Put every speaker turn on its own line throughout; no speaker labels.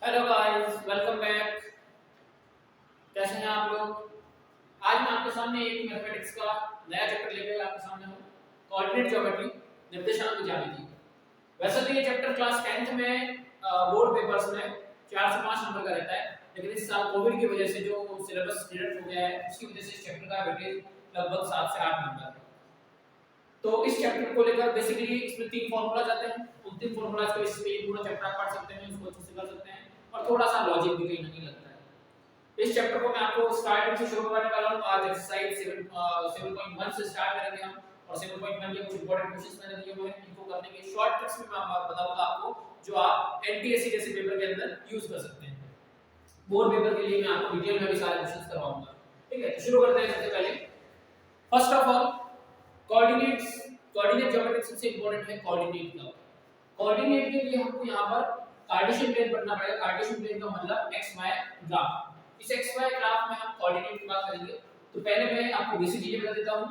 Hello guys, welcome back. कैसे हैं आप लोग? आज मैं आपके सामने एक मैथमेटिक्स का नया चैप्टर लेकर आपके सामने हूँ। कोऑर्डिनेट ज्योमेट्री, निर्देशांक ज्यामिति। वैसे तो ये चैप्टर क्लास 10th में बोर्ड पेपर्स में 4 से 5 नंबर का रहता है, लेकिन इस साल कोविड की वजह से जो सिलेबस डिडक्ट हो गया है, उसकी वजह से इस चैप्टर का वेटेज लगभग 7 से 8 नंबर है। तो इस चैप्टर को लेकर बेसिकली इसमें 3 फार्मूलाज आते हैं। उन 3 फार्मूलाज को इस पे पूरा चैप्टर आप पढ़ सकते हैं, उसको अच्छे से कर सकते हैं और थोड़ा सा लॉजिक भी कहीं ना कहीं लगता है। इस चैप्टर को मैं आपको स्टार्टिंग से शुरू करने वाला हूं। आज एक्सरसाइज 7.1 से स्टार्ट करेंगे हम, और 7.1 के कुछ इंपॉर्टेंट क्वेश्चंस मैंने दिए हुए हैं। इनको करने के शॉर्ट ट्रिक्स में मैं बताऊंगा आपको, जो आप एनटीएससी जैसे पेपर के अंदर यूज कर सकते हैं। बोर्ड पेपर के लिए मैं आपको डिटेल में भी सारे क्वेश्चंस करवाऊंगा। ठीक है, तो शुरू करते हैं। सबसे पहले first of all coordinates, coordinate geometry सबसे इंपॉर्टेंट है। कोऑर्डिनेट का कोऑर्डिनेट के लिए हमको यहाँ पर कार्टेशियन प्लेन पढ़ना पड़ेगा। कार्टेशियन प्लेन का मतलब एक्स वाई ग्राफ। इस एक्स वाई ग्राफ में हम कोऑर्डिनेट की बात करेंगे। तो पहले मैं आपको बेसिक चीजें बता देता हूँ।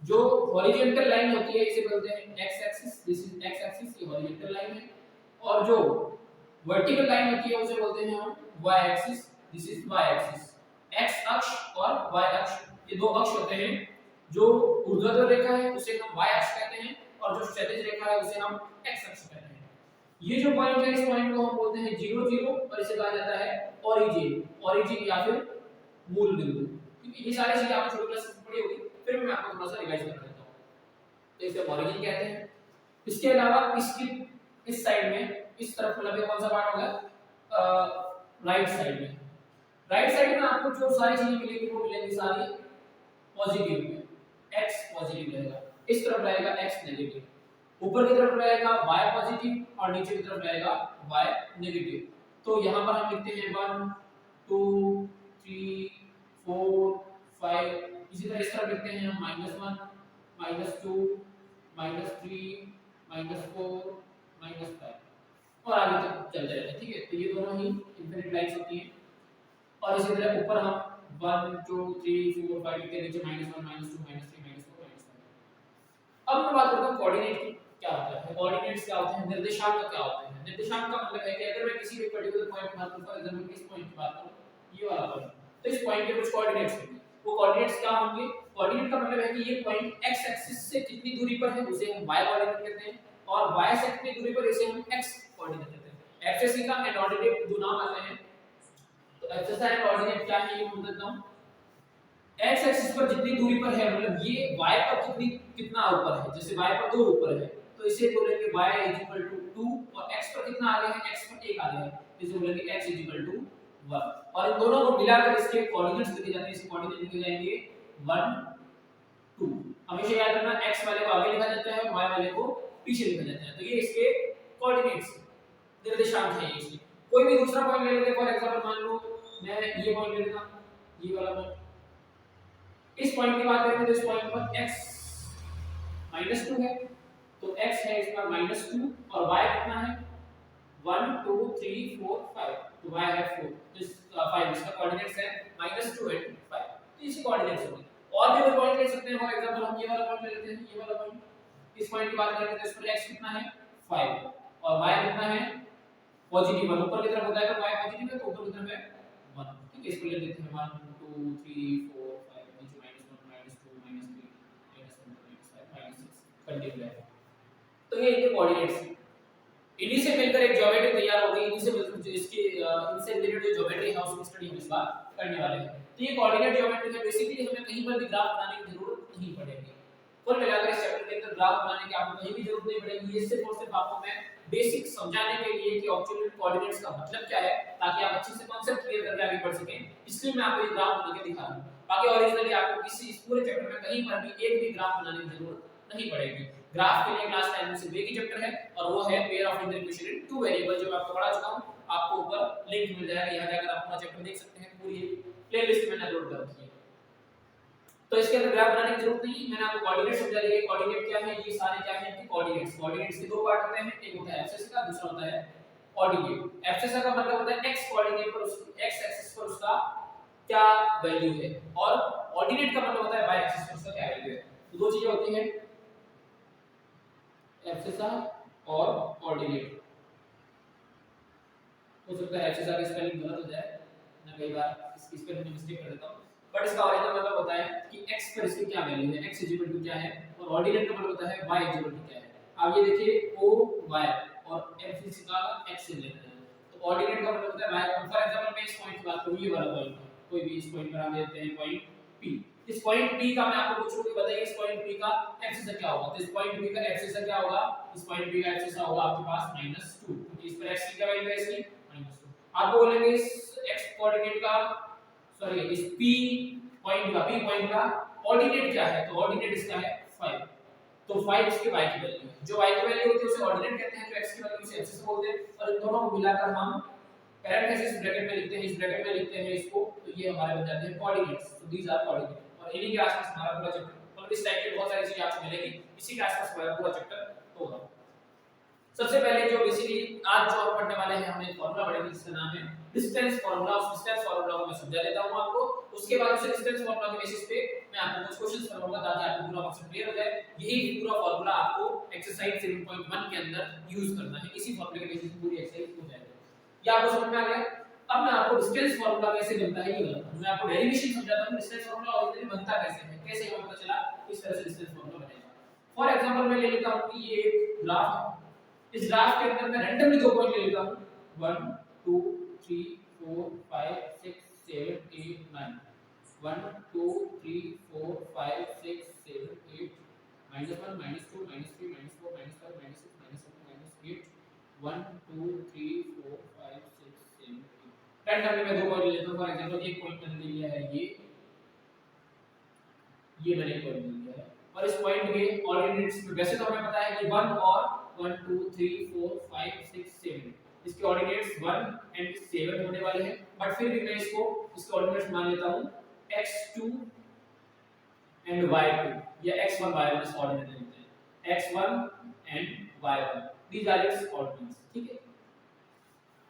जो हॉरिजॉन्टल लाइन होती है इसे बोलते हैं x axis, this is x axis, ये हॉरिजॉन्टल लाइन है। और जो वर्टिकल लाइन होती है उसे बोलते हैं हम Y axis, this is Y axis. X अक्ष और वाई अक्ष, ये दो अक्ष होते हैं। जो ऊर्ध्वाधर रेखा है उसे हम वाई अक्ष कहते हैं, और जो क्षैतिज रेखा है उसे हम एक्स अक्ष कहते हैं। ये जो पॉइंट है, इस पॉइंट को हम बोलते हैं 0 0, और इसे कहा जाता है ओरिजिन, ओरिजिन या फिर मूल बिंदु। क्योंकि ये सारी चीजें आपने छोटी क्लास में पढ़ी होगी, फिर मैं आपको थोड़ा सा रिवाइज कर देता हूं। तो इसे ओरिजिन कहते हैं। इसके अलावा इसकी इस साइड में, इस तरफ मतलब ये कौन सा पार्ट होगा? राइट साइड में। राइट साइड में आपको जो सारी चीजें मिलेंगी वो मिलेंगी सारी पॉजिटिव में। x पॉजिटिव रहेगा, इस तरफ रहेगा x नेगेटिव। ऊपर की तरफ रहेगा y पॉजिटिव और नीचे की तरफ रहेगा y नेगेटिव। तो यहां पर हम लिखते हैं 1 2 3 4 5। इसी तरह इस तरफ लिखते हैं हम -1 -2 -3 -4 -5, और आगे तक चलते रहते हैं। ठीक है, तो ये दोनों ही इनफिनिट लाइंस होती हैं। और इसी तरह ऊपर हम 1 2 3 4 5 लिखते हैं, नीचे -1 -2 -3 -4 -5। अब मैं बात करता हूं कोऑर्डिनेट की। क्या होता है कोऑर्डिनेट्स? क्या होते हैं? निर्देशांक क्या होते हैं? निर्देशांक का मतलब है कि अगर मैं किसी भी पर्टिकुलर पॉइंट की बात करूं, फॉर एग्जांपल इस पॉइंट की बात करूं, ये वाला पॉइंट, तो इस पॉइंट के कुछ कोऑर्डिनेट्स होंगे। वो कोऑर्डिनेट्स क्या होंगे? कोऑर्डिनेट का मतलब है कि ये पॉइंट x एक्सिस से कितनी दूरी पर है उसे हम y कोऑर्डिनेट कहते हैं, और y से कितनी दूरी पर इसे हम x कोऑर्डिनेट कहते हैं। एक्सिस का एंड ऑर्डिनेट दो नाम आते हैं। तो एक्सिस एंड ऑर्डिनेट क्या है ये मैं बता देता हूं। x एक्सिस पर जितनी दूरी पर है, मतलब ये y पर कितना ऊपर है। जैसे y पर 2 ऊपर है तो इसे बोलेंगे y = 2, और x पर कितना आगे है? x पर 1 आगे है, इसे बोलेंगे x = 1। और इन दोनों को मिलाकर इसके कोऑर्डिनेट्स लिखे जाते हैं। इसके कोऑर्डिनेट लिखे जाएंगे 1 2। हमेशा याद रखना, x वाले को आगे लिखा जाता है और y वाले को पीछे लिखा जाता है। तो ये इसके कोऑर्डिनेट्स, निर्देशांक हैं इसके। कोई भी दूसरा पॉइंट ले लेते हैं, फॉर एग्जांपल मान लो मैं ये पॉइंट ले लेता हूं, ये वाला पॉइंट। इस पॉइंट की बात करें तो इस पॉइंट पर x -2 है, तो x है इसका -2, और y कितना है? 1 2 3 4 5, तो y है 4। तो इस 5 इसका कोऑर्डिनेट्स है -2 एंड 5। तो इसके कोऑर्डिनेट्स होंगे। और भी कोई पॉइंट ले सकते हैं, फॉर एग्जांपल हम ये वाला पॉइंट ले लेते हैं, ये वाला पॉइंट। इस पॉइंट की बात करें तो इस पर x कितना है? 5, और y कितना है? पॉजिटिव 1। ऊपर की तरफ होता है तो y पॉजिटिव है, तो ऊपर की तरफ है 1। ठीक है, इसको ले लेते हैं 1 2 3 4 5, नीचे -1 -2 -3 -1 -5 -6 कंटिन्यू है। तो ये इनके कोऑर्डिनेट्स हैं। इन्हीं से मिलकर एक ज्योमेट्री तैयार होगी। इन्हीं से मिलकर जो इसकी इनसे रिलेटेड जो ज्योमेट्री है उसकी स्टडी हम इस बार करने वाले हैं। तो ये कोऑर्डिनेट ज्योमेट्री है। बेसिकली हमें कहीं पर भी ग्राफ बनाने की जरूरत नहीं पड़ेगी। कुल मिलाकर इस चैप्टर के अंदर ग्राफ बनाने की आपको कहीं भी जरूरत नहीं पड़ेगी। ये सिर्फ और सिर्फ आपको मैं बेसिक समझाने के लिए कि एक्चुअली कोऑर्डिनेट्स का मतलब क्या है, ताकि आप अच्छे से कांसेप्ट क्लियर करके आगे बढ़ सकें, इसलिए मैं आपको ये ग्राफ बना के दिखा रहा हूं। बाकी ओरिजिनली आपको किसी इस पूरे चैप्टर में कहीं पर भी एक भी ग्राफ बनाने की जरूरत नहीं पड़ेगी। ग्राफ के लिए क्लास 10 में सिर्फ एक ही चैप्टर है, और वो है pair of integral equation in two variable, जो मैं आपको पढ़ा चुका हूं। आपको ऊपर लिंक मिल जाएगा, यहां जाकर आप पूरा चैप्टर देख सकते हैं। पूरी प्लेलिस्ट मैंने अपलोड कर रखी है, तो इसके अंदर ग्राफ बनाने की जरूरत नहीं। मैंने आपको कोऑर्डिनेट समझा दिए। कोऑर्डिनेट क्या है? ये सारे क्या है कि कोऑर्डिनेट्स। कोऑर्डिनेट्स के दो पार्ट होते हैं, एक होता है एक्सिस का, दूसरा होता है ऑर्डिनेट। एक्सिस का मतलब होता है x कोऑर्डिनेट पर, x एक्सिस पर उसका क्या वैल्यू है, और ऑर्डिनेट का मतलब होता है y एक्सिस पर उसका क्या वैल्यू है। तो दो चीजें होती हैं, एक्सिस और ऑर्डिनेट। हो सकता है एक्सेस आगे स्पेलिंग गलत हो जाए, मैं कई बार इसकी स्पेलिंग में मिस्टेक कर देता हूँ, बट इसका ओरिजिनल मतलब होता है कि x पर इसकी क्या वैल्यू है, x इक्वल टू क्या है, और ऑर्डिनेट का मतलब होता है y इक्वल टू क्या है। अब ये देखिए o y और f इसका x से लेते हैं, तो ऑर्डिनेट का मतलब होता है y। फॉर एग्जांपल मैं इस पॉइंट की बात करूं, ये वाला पॉइंट, कोई भी इस पॉइंट पर हम लेते हैं पॉइंट p। इस पॉइंट p का मैं आपको पूछूं कि बताइए इस पॉइंट p का x से क्या होगा, तो इस पॉइंट p का x से क्या होगा, इस पॉइंट p का x से होगा आपके पास -2, क्योंकि इस पर x की क्या वैल्यू है, इसकी -2। आपको बोलेंगे इस x कोऑर्डिनेट का, सॉरी इस p पॉइंट का ऑर्डिनेट क्या है, तो ऑर्डिनेट इसका है 5, तो 5 इसके y की वैल्यू है। जो y की वैल्यू होती है उसे ऑर्डिनेट कहते हैं, जो x की वैल्यू उसे एक्सिस बोलते हैं, और इन दोनों को मिलाकर हम पैरेंथेसिस ब्रैकेट में लिखते हैं, इस ब्रैकेट में लिखते हैं इसको, तो ये हमारे बन जाते हैं कोऑर्डिनेट्स, तो दीस आर कोऑर्डिनेट। और इन्हीं के आसपास हमारा पूरा चैप्टर, और इस टाइप की बहुत सारी चीजें आपको मिलेगी, इसी के आसपास हमारा पूरा चैप्टर होगा। सबसे पहले जो बेसिकली आज जो हम पढ़ने वाले हैं, हम एक फार्मूला पढ़ेंगे जिसका नाम है डिस्टेंस फार्मूला। उस डिस्टेंस फार्मूला को मैं समझा देता हूं आपको, उसके बाद उस डिस्टेंस फार्मूला के बेसिस पे मैं आपको कुछ क्वेश्चंस कराऊंगा ताकि आपको पूरा कॉन्सेप्ट क्लियर हो जाए। यही पूरा फार्मूला आपको एक्सरसाइज 7.1 के अंदर यूज करना है, इसी फार्मूले के बेसिस पे पूरी एक्सरसाइज हो जाएगी। ये आपको समझ में आ गया। अब मैं आपको डिस्टेंस फार्मूला कैसे बनता है ये बताता हूं, मैं आपको डेरिवेशन समझाता हूं, डिस्टेंस फार्मूला ओरिजिनली बनता कैसे है, कैसे हमें पता चला इस तरह से डिस्टेंस फार्मूला बनेगा। फॉर एग्जांपल मैं ले लेता हूं कि ये एक ग्राफ है, इस ग्राफ के अंदर मैं रैंडमली दो पॉइंट ले लेता हूं, 1 2 3 4 5 6 7 8 9, 1 2 3 4 5 6 7 8, -1 -2 -3 -4 -5 -6 -7 -8, 1 2 3 4 5 6 7 8, रैंडमली मैं दो पॉइंट ले लेता हूं। फॉर एग्जांपल एक पॉइंट मैंने ले लिया है ये मैंने एक पॉइंट ले लिया है, और इस पॉइंट के ऑर्डिनेट्स वैसे तो हमें पता है कि 1 और 1 2 3 4 5 6 7, इसके ऑर्डिनेट्स 1 एंड 7 होने वाले हैं, बट फिर भी मैं इसको इसके ऑर्डिनेट्स मान लेता हूं x2 एंड y2, या x1 y1 इस ऑर्डिनेट लेते हैं, x1 and y1 these are its ordinates, ठीक है।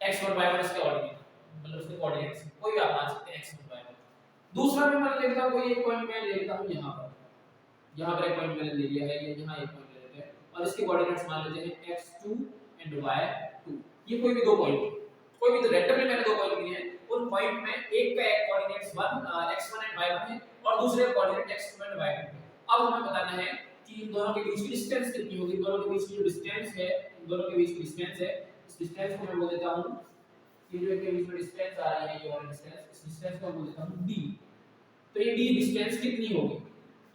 x1 y1 इसके ऑर्डिनेट, मतलब उसके कोऑर्डिनेट्स कोई भी आप मान सकते हैं x1 y1। दूसरा मैं मान लेता हूं कोई एक पॉइंट मैं ले लेता हूं यहां पर एक पॉइंट मैंने ले लिया है, ये यहां एक पॉइंट ले लेते हैं, और इसके कोऑर्डिनेट्स मान लेते हैं x2 एंड y2। ये कोई भी दो पॉइंट, कोई भी तो रैंडमली मैंने दो पॉइंट लिए हैं, उन पॉइंट में एक का कोऑर्डिनेट्स 1 x1 एंड y1 है, और दूसरे का कोऑर्डिनेट x2 एंड y2 है। अब हमें बताना है कि इन दोनों के बीच की डिस्टेंस कितनी होगी, दोनों के बीच की जो डिस्टेंस है, इन दोनों के बीच की डिस्टेंस है, इस डिस्टेंस को मैं बोल देता हूं, ये जो इनके बीच में डिस्टेंस आ रही है, ये वाला डिस्टेंस, इस डिस्टेंस को बोल देता हूं d। तो ये d डिस्टेंस कितनी होगी,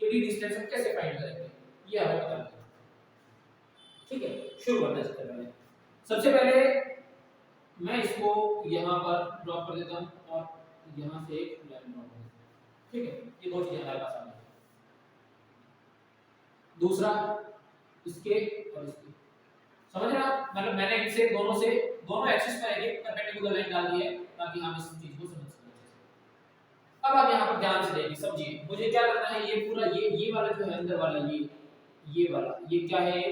ये d डिस्टेंस हम कैसे फाइंड करेंगे, ये हमें पता है, ठीक है। शुरू करते हैं। सबसे पहले मैं इसको यहां पर ड्रॉप कर देता हूं, और यहां से एक लाइन ड्रॉप कर देता हूं, ठीक है। ये दो चीजें हमारे पास आ गई। दूसरा इसके और इसके, समझ रहे हैं, मतलब मैंने इनसे दोनों एक्सिस पर एक परपेंडिकुलर लाइन डाल दी है ताकि हम इस चीज को समझ सकें। अब आप यहां पर ध्यान से देखिए, समझिए मुझे क्या करना है, ये पूरा ये वाला जो है अंदर वाला, ये वाला, ये क्या है,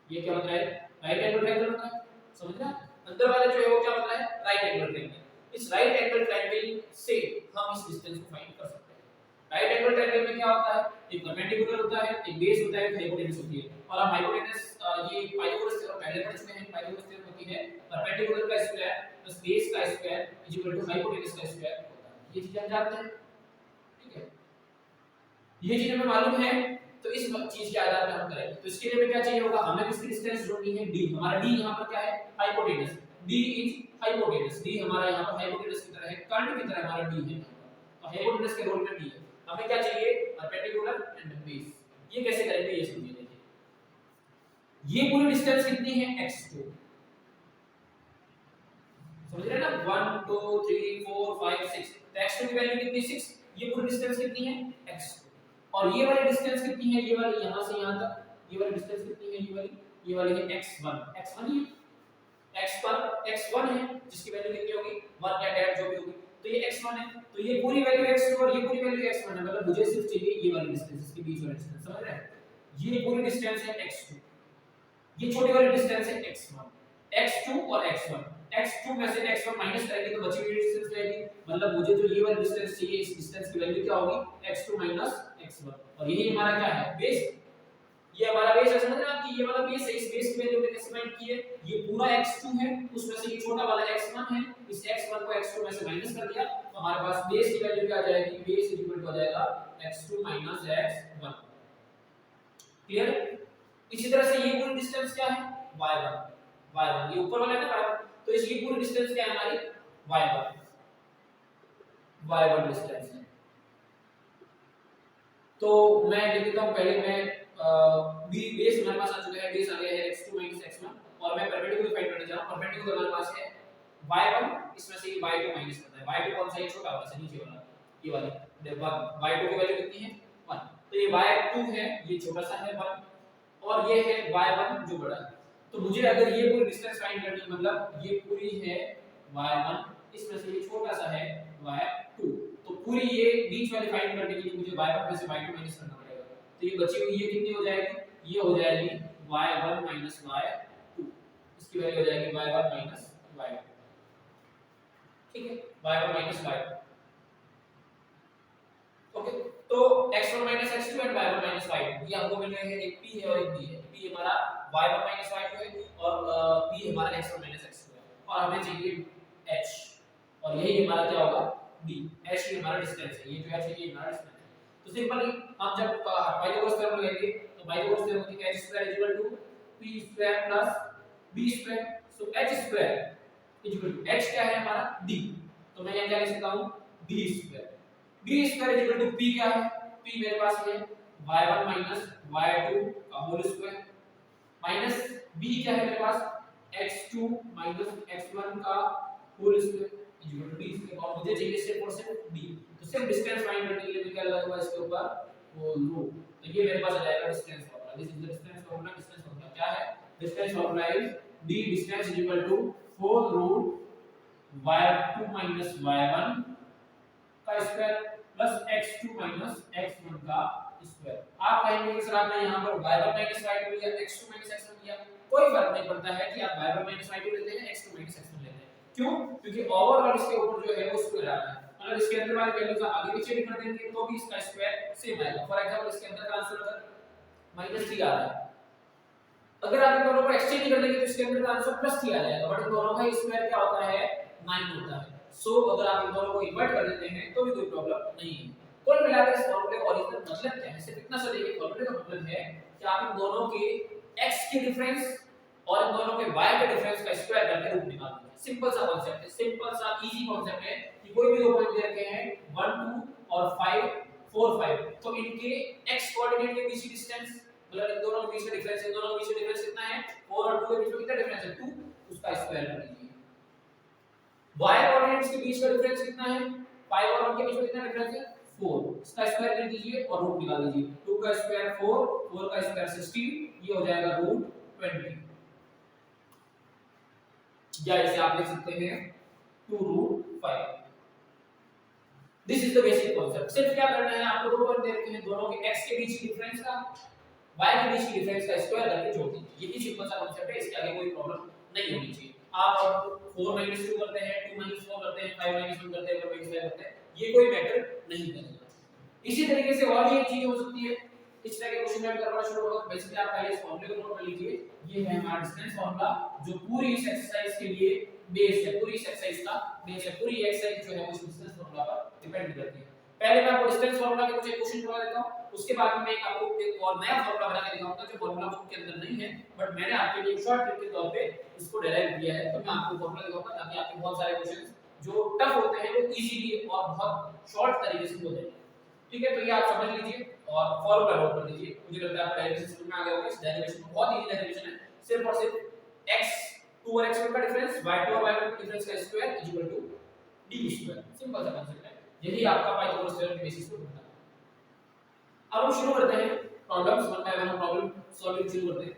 ये क्या बन रहा है, राइट एंगल ट्रायंगल बन रहा है, समझ रहे हैं। अंदर वाला जो है वो क्या बन रहा है, राइट एंगल ट्रायंगल। इस राइट एंगल ट्रायंगल से हम इस डिस्टेंस को फाइंड कर सकते हैं। राइट एंगल ट्रायंगल में क्या होता है, एक परपेंडिकुलर होता है, एक बेस होता है, एक हाइपोटेनस होती है, और हम हाइपोटेनस ये पाइथागोरस थ्योरम पहले पढ़ चुके हैं। पाइथागोरस थ्योरम होती है परपेंडिकुलर का स्क्वायर प्लस बेस का स्क्वायर इक्वल टू हाइपोटेनस का स्क्वायर होता है। ये चीजें हम जानते हैं, ठीक है, ये चीजें हमें मालूम है, तो इस चीज के आधार पर हम करेंगे। तो इसके लिए हमें क्या चाहिए होगा, हमें किसकी डिस्टेंस ढूंढनी है, d। हमारा d यहां पर क्या है, hypotenuse, d is hypotenuse, d हमारा यहां पर हाइपोटेनस की तरह है, कर्ण की तरह हमारा d है, तो हाइपोटेनस के रोल में d है। हमें क्या चाहिए, परपेंडिकुलर एंड बेस। ये कैसे करेंगे, ये समझिए। देखिए ये पूरी डिस्टेंस कितनी है, x2, समझ रहे हैं ना, 1 2 3 4 5 6, तो x2 की वैल्यू कितनी, 6। ये पूरी डिस्टेंस कितनी है, x2, और ये वाली डिस्टेंस कितनी है, ये वाली यहां से यहां तक, ये वाली डिस्टेंस कितनी है, ये वाली है x1 ही x1 है, जिसकी वैल्यू कितनी होगी, 1 या डेट जो भी होगी, तो ये x1 है, तो ये पूरी वैल्यू x2 और ये पूरी वैल्यू x1 है, मतलब मुझे सिर्फ चाहिए ये वाली डिस्टेंस, इसके बीच वाली डिस्टेंस, समझ रहे हैं। ये पूरी डिस्टेंस है x2, ये छोटी वाली डिस्टेंस है x1, x2 और x2 में से x1 माइनस करेंगे तो बची हुई डिस्टेंस रहेगी, मतलब मुझे जो ये वाली डिस्टेंस चाहिए, इस डिस्टेंस की वैल्यू क्या होगी, x2 x1, और यही हमारा क्या है, बेस। ये हमारा बेस है, समझ रहे हैं आप कि ये वाला बेस है, इस बेस की वैल्यू हमने कैसे फाइंड की है, ये पूरा x2 है, उसमें से ये छोटा वाला x1 है, इस x1 को x2 में से माइनस कर दिया तो हमारे पास बेस की वैल्यू क्या आ जाएगी, बेस इक्वल टू आ जाएगा x2 माइनस x1। क्लियर? इसी तरह से ये पूरी डिस्टेंस क्या है, y1, ये ऊपर वाला है ना y1, तो इसकी पूरी डिस्टेंस क्या है हमारी y1 डिस्टेंस है। तो मैं लिख देता हूं, पहले मैं बेस हमारे पास आ चुका है, बेस आ गया है x2 x1 और मैं परपेंडिकुलर फाइंड करने जा रहा हूं। परपेंडिकुलर हमारे पास है y1, इसमें से ये y2 माइनस करना है। y2 कौन सा है, छोटा वाला से नीचे वाला, ये वाला देखो y2 की वैल्यू कितनी है 1, तो ये y2 है, ये छोटा सा है 1 और ये है y1 जो बड़ा है। तो मुझे अगर ये पूरी डिस्टेंस फाइंड करनी है, मतलब ये पूरी है y1, इसमें से ये छोटा सा है y2, तो पूरी ये बीच वाली फाइंड करने के लिए मुझे y1 में से y2 माइनस करना पड़ेगा। तो ये बची हुई ये कितनी हो जाएगी, ये हो जाएगी y1 माइनस y2, इसकी वैल्यू हो जाएगी y1 माइनस y2। ठीक है, y1 माइनस y2। ओके, तो x1 minus x2 and y1 minus y2 ये हमको मिल रहे हैं, एक p है और एक b है। p हमारा y1 माइनस y2 है और p हमारा x1 माइनस x2 है और हमें चाहिए h, और यही हमारा क्या होगा d, h ही हमारा डिस्टेंस है, ये जो h है ये हमारा डिस्टेंस है। तो सिंपली हम जब पाइथागोरस थ्योरम लगाएंगे तो पाइथागोरस थ्योरम होती है h square equal to p square plus b square, so h square equal to h क्या है हमारा d, तो मैं यहां क्या लिख सकता हूं b square, b square equal to p क्या है, p मेरे पास है y1 माइनस y2 का होल स्क्वायर माइनस b क्या है मेरे पास x2 माइनस x1 का whole square equal to d square, और मुझे चाहिए सिर्फ और सिर्फ d। तो सिर्फ डिस्टेंस फाइंड करने के लिए मैं क्या लगाऊंगा इसके ऊपर होल रूट, तो ये मेरे पास आ जाएगा distance formula. This is the distance formula. Distance formula क्या है, distance formula is d distance is equal to whole root y2 minus y1 का square plus x2 minus x1 का स्क्वायर। आप कहेंगे कि सर आपने यहां पर y1 माइनस y2 लिया, x2 माइनस x1 लिया, कोई फर्क नहीं पड़ता है कि आप y1 माइनस y2 लेते हैं, x2 माइनस x1 लेते हैं। क्यों? क्योंकि ओवरऑल इसके ऊपर जो है वो स्क्वायर आ रहा है, मतलब इसके अंदर वाली वैल्यूज आगे पीछे भी कर देंगे तो भी इसका स्क्वायर सेम आएगा। फॉर एग्जांपल इसके अंदर का आंसर अगर -3 आ रहा है, अगर आप इन दोनों को एक्सचेंज कर देंगे तो इसके अंदर का आंसर +3 आ जाएगा, बट इन दोनों का स्क्वायर क्या होता है 9 होता है। सो अगर आप इन दोनों को इन्वर्ट कर देते हैं तो भी कोई प्रॉब्लम नहीं है। कुल मिलाकर इस फॉर्मूले का ओरिजिनल मतलब क्या है, सिर्फ इतना सा देखिए, फॉर्मूले का मतलब है कि आप इन दोनों के x के डिफरेंस और इन दोनों के y के डिफरेंस का स्क्वायर करके रूट निकाल दीजिए। सिंपल सा कांसेप्ट है, सिंपल सा इजी कांसेप्ट है कि कोई भी दो पॉइंट दे रखे हैं 1 2 और 5 4 5, तो इनके x कोऑर्डिनेट के बीच की डिस्टेंस, मतलब इन दोनों के बीच का डिफरेंस, इन दोनों के बीच का डिफरेंस कितना है 4 और 2 के बीच में कितना डिफरेंस है 2, उसका स्क्वायर कर लीजिए। y कोऑर्डिनेट्स के बीच का डिफरेंस कितना है 5 और 1 के बीच में कितना डिफरेंस है 4, इसका स्क्वायर कर दीजिए और रूट निकाल दीजिए। 2 का स्क्वायर 4, 4 का स्क्वायर 16, ये हो जाएगा रूट 20, या इसे आप लिख सकते हैं 2 root 5। This is the basic concept. सिर्फ क्या करना है, आपको दो पॉइंट दे रखे हैं, दोनों के x के बीच की डिफरेंस का y के बीच की डिफरेंस का स्क्वायर करके जोड़ दीजिए। यही सिंपल सा कांसेप्ट है, इसके आगे कोई प्रॉब्लम नहीं होनी चाहिए। आप 4 2 करते हैं, 2 4 करते हैं, 5 1 करते हैं, 1 5 करते हैं, ये कोई मैटर नहीं करेगा। इसी तरीके से और भी एक चीज हो सकती है, इस तरह के क्वेश्चन में करना शुरू होगा। बेसिकली आप पहले इस फॉर्मूले को नोट कर लीजिए, ये है हमारा डिस्टेंस फार्मूला जो पूरी इस एक्सरसाइज के लिए बेस है, पूरी इस एक्सरसाइज का बेस है, पूरी एक्सरसाइज जो है वो इस डिस्टेंस फार्मूला पर डिपेंड करती है। पहले मैं आपको डिस्टेंस फार्मूला के कुछ क्वेश्चन करवा देता हूं, उसके बाद में मैं आपको एक और नया फार्मूला बना के दिखाऊंगा जो फार्मूला बुक के अंदर नहीं है, बट मैंने आपके लिए एक शॉर्ट ट्रिक के तौर पे इसको डिराइव किया है। तो मैं आपको फार्मूला दिखाऊंगा ताकि आपके बहुत सारे क्वेश्चंस जो टफ होते हैं वो इजीली और बहुत शॉर्ट तरीके से हो जाए। ठीक है, तो ये आप समझ लीजिए और फॉर्मूला नोट कर लीजिए। मुझे लगता है आप डेरिवेशन समझ में आ गया होगा। इस डेरिवेशन बहुत इजी डेरिवेशन है, सिर्फ और सिर्फ x2 और x1 का डिफरेंस, y2 और y1 का डिफरेंस का square equal to d square. Simple सा कांसेप्ट है, यही आपका पाइथागोरस थ्योरम के बेसिस पे होता है। अब हम शुरू करते हैं प्रॉब्लम्स, वन बाय वन हम प्रॉब्लम सॉल्विंग शुरू करते हैं।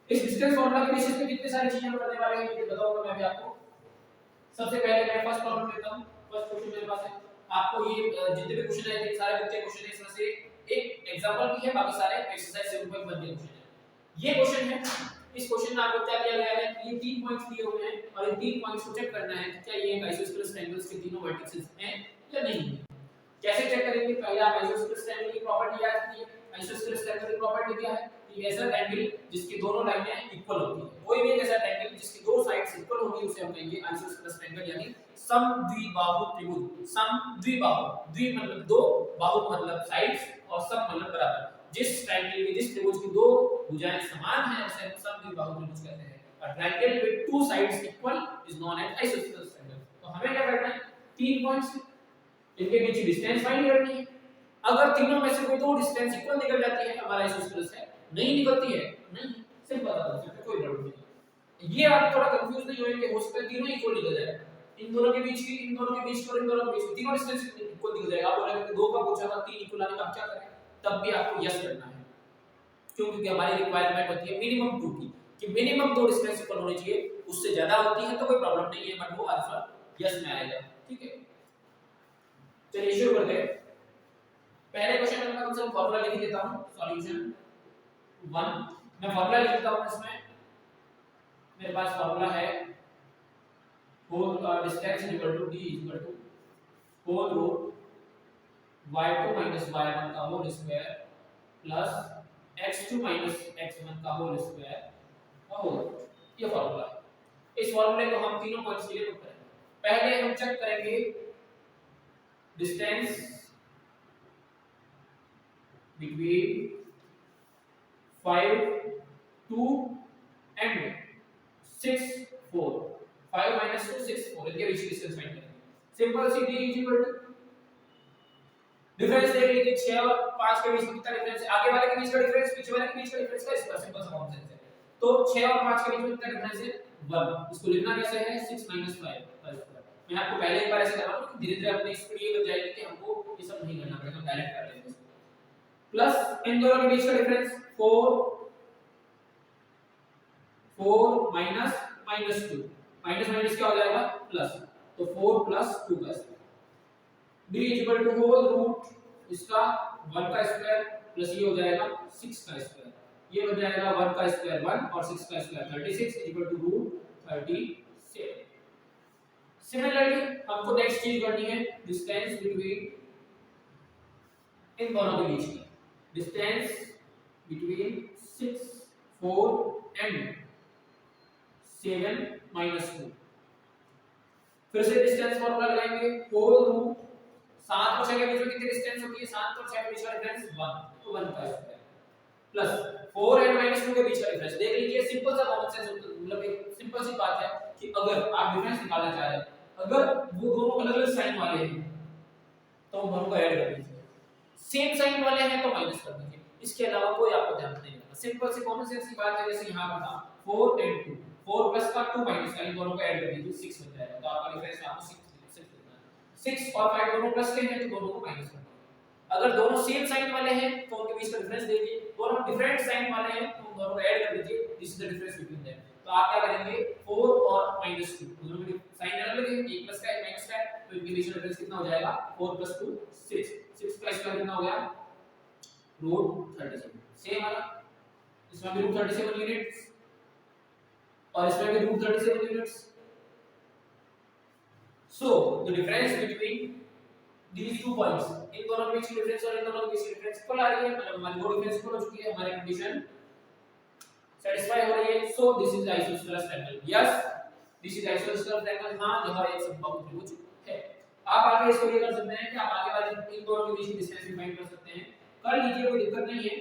इस डिस्टेंस फार्मूला के बेसिस पे कितने सारी चीजें हम करने वाले हैं ये बताऊंगा मैं भी आपको। सबसे पहले मैं फर्स्ट प्रॉब्लम लेता हूं। फर्स्ट क्वेश्चन मेरे पास है, आपको ये जितने भी क्वेश्चन है ये सारे बच्चे क्वेश्चन है, इसमें से एक एग्जांपल भी है, बाकी सारे एक्सरसाइज 7.1 के क्वेश्चन है। ये क्वेश्चन है, इस क्वेश्चन में आपको क्या दिया गया है, ये 3 पॉइंट्स दिए हुए हैं और इन 3 पॉइंट्स को चेक करना है कि क्या ये आइसोस्केलेस ट्रायंगल्स के तीनों वर्टिसेस हैं या नहीं है। कैसे चेक करेंगे, पहले आप आइसोस्केलेस ट्रायंगल की प्रॉपर्टी याद कीजिए। आइसोस्केलेस ट्रायंगल की प्रॉपर्टी क्या है, एक ऐसा ट्रायंगल जिसकी दोनों लाइनें इक्वल होती है। कोई भी एक ऐसा ट्रायंगल जिसकी दो साइड्स इक्वल होगी उसे हम कहेंगे आइसोस्सेलेस ट्रायंगल यानी समद्विबाहु त्रिभुज। समद्विबाहु, द्वि मतलब दो, बाहु मतलब साइड्स और सम मतलब बराबर। जिस ट्रायंगल की, जिस त्रिभुज की दो भुजाएं समान हैं उसे हम समद्विबाहु त्रिभुज कहते हैं। A triangle with two sides equal is known as isosceles triangle। तो हमें क्या करना है, तीन पॉइंट्स इनके बीच की डिस्टेंस फाइंड करनी है। अगर तीनों में से कोई दो डिस्टेंस इक्वल निकल जाती है हमारा आइसोस्सेलेस है, नहीं निकलती है नहीं, सिंपल बात है, कोई प्रॉब्लम नहीं। ये आप थोड़ा कंफ्यूज नहीं होए कि हो सकता है तीनों इक्वल निकल जाए, इन दोनों के बीच की, इन दोनों के बीच और इन दोनों के बीच तीनों डिस्टेंस इक्वल निकल जाएगा। आप बोलेंगे कि दो का पूछा था, तीन इक्वल आने का क्या करें, तब भी आपको यस करना है, क्योंकि हमारी रिक्वायरमेंट होती है मिनिमम 2 की, कि मिनिमम दो डिस्टेंस इक्वल होनी चाहिए। उससे ज्यादा होती है तो कोई प्रॉब्लम नहीं है, बट वो आंसर यस में आएगा। ठीक है, चलिए शुरू करते हैं। पहले क्वेश्चन में मैं कम से कम फार्मूला लिख देता हूं। सॉल्यूशन 1 मैं फार्मूला लिख देता हूं। इसमें मेरे पास फार्मूला है होल का distance equal to d equal to whole root y2 minus y1 का whole square plus x2 minus x1 का होल स्क्वायर का होल। ये फार्मूला है। इस फार्मूले को हम तीनों पॉइंट्स के लिए पुट करेंगे। पहले हम चेक करेंगे डिस्टेंस between 5 2 and 6 4 5 minus 2 6 4 इनके बीच की डिस्टेंस फाइंड करेंगे। सिंपल सी d इक्वल टू डिफरेंस देख लीजिए, 6 और 5 के बीच में कितना डिफरेंस है, आगे वाले के बीच का डिफरेंस पीछे वाले के बीच का डिफरेंस का इसका सिंपल सा कॉमन सेंस है। तो 6 और 5 के बीच में कितना डिफरेंस है 1, इसको लिखना कैसे है 6 5 का स्क्वायर। मैं आपको पहले एक बार ऐसे करवा दूं, धीरे-धीरे अपनी स्पीड ये बन जाएगी कि हमको ये सब नहीं करना पड़ेगा, हम डायरेक्ट कर लेंगे। प्लस इन दोनों के बीच का difference 4 minus minus 2, minus minus क्या हो जाएगा प्लस, तो 4 प्लस 2 का square. d equal to whole root इसका 1 का स्क्वायर प्लस ये हो जाएगा 6 का स्क्वायर, ये बन जाएगा 1 का स्क्वायर 1 और 6 का square 36 equal to root 37। Similarly हमको नेक्स्ट चीज करनी है डिस्टेंस बिटवीन इन दोनों के बीच की, डिस्टेंस बिटवीन 6 4 एंड 7 माइनस 2। फिर से डिस्टेंस फार्मूला लगाएंगे, होल रूट 7 और 6 के बीच में कितनी डिस्टेंस होती है, 7 और 6 के बीच का डिफरेंस 1, तो 1 का स्क्वायर प्लस 4 एंड माइनस 2 के बीच का डिफरेंस। देख लीजिए सिंपल सा कॉमन सेंस, मतलब एक सिंपल सी बात है कि अगर आप डिफरेंस निकालना चाह रहे हैं, अगर वो दोनों अलग-अलग साइन वाले हैं तो हम दोनों को ऐड कर दीजिए, सेम साइन वाले हैं तो माइनस कर दीजिए। इसके अलावा कोई आपको ध्यान नहीं रखना, सिंपल सी कॉमन सेंस की बात है। जैसे यहां पर था 4 एंड 2, 4 प्लस का 2 माइनस का, इन दोनों को ऐड कर दीजिए 6 बन जाएगा, तो आपका डिफरेंस यहां पर 6 लिखना है। 6 और 5 दोनों प्लस के हैं तो दोनों को माइनस करना है। अगर दोनों सेम साइन वाले हैं तो उनके बीच का डिफरेंस देखिए, दोनों डिफरेंट साइन वाले हैं तो दोनों को ऐड कर दीजिए, this is the difference between them. तो आप क्या करेंगे 4 और -2 दोनों के साइन अलग है, एक प्लस का एक माइनस का, तो इनके बीच का डिफरेंस कितना हो जाएगा 4 + 2 6, 6 का स्क्वायर कितना हो गया रूट 37। सेम वाला इसमें भी रूट 37 यूनिट्स और इसमें भी root 37 units. So the difference between these two points, इन दोनों के बीच की डिफरेंस और इन दोनों के बीच की डिफरेंस इक्वल आ रही है, मतलब हमारी दो डिफरेंस इक्वल हो चुकी है, हमारी कंडीशन सेटिस्फाई हो रही है। So this is isosceles triangle, yes this is isosceles triangle. हां यह एक समबाहु त्रिभुज है। आप आगे इसको ये कर सकते हैं कि आप आगे वाले इन दोनों के बीच की डिस्टेंस भी फाइंड कर सकते हैं, कर लीजिए, कोई दिक्कत नहीं है।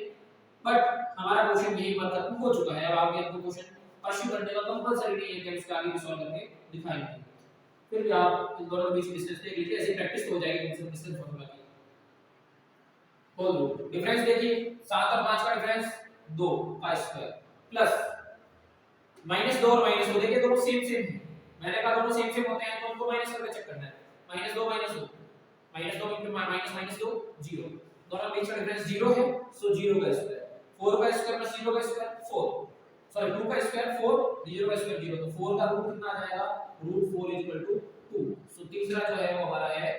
बट हमारा क्वेश्चन यही पर खत्म हो चुका है, अब आगे आपको क्वेश्चन परस्यू करने का कंपलसरी नहीं है कि इसका आगे भी सॉल्व करके दिखाएंगे। फिर भी आप इन दोनों के बीच डिस्टेंस देख लीजिए, ऐसे प्रैक्टिस हो जाएगी इनसे डिस्टेंस फार्मूला की। होल रूट डिफरेंस देखिए 7 और 5 का डिफरेंस 2 का स्क्वायर प्लस -2 और -2 देखिए दोनों सेम सेम है, मैंने कहा दोनों सेम सेम होते हैं तो उनको माइनस करके चेक करना है। -2 -2 -2 * -2 0, दोनों के बीच का डिफरेंस 0 है, सो 0 का स्क्वायर, 4 का स्क्वायर प्लस 0 का स्क्वायर 4, सॉरी 2 का स्क्वायर 4, 0 का स्क्वायर 0, तो 4 का रूट कितना आ जाएगा √4 = 2। सो तीसरा जो है वो हमारा है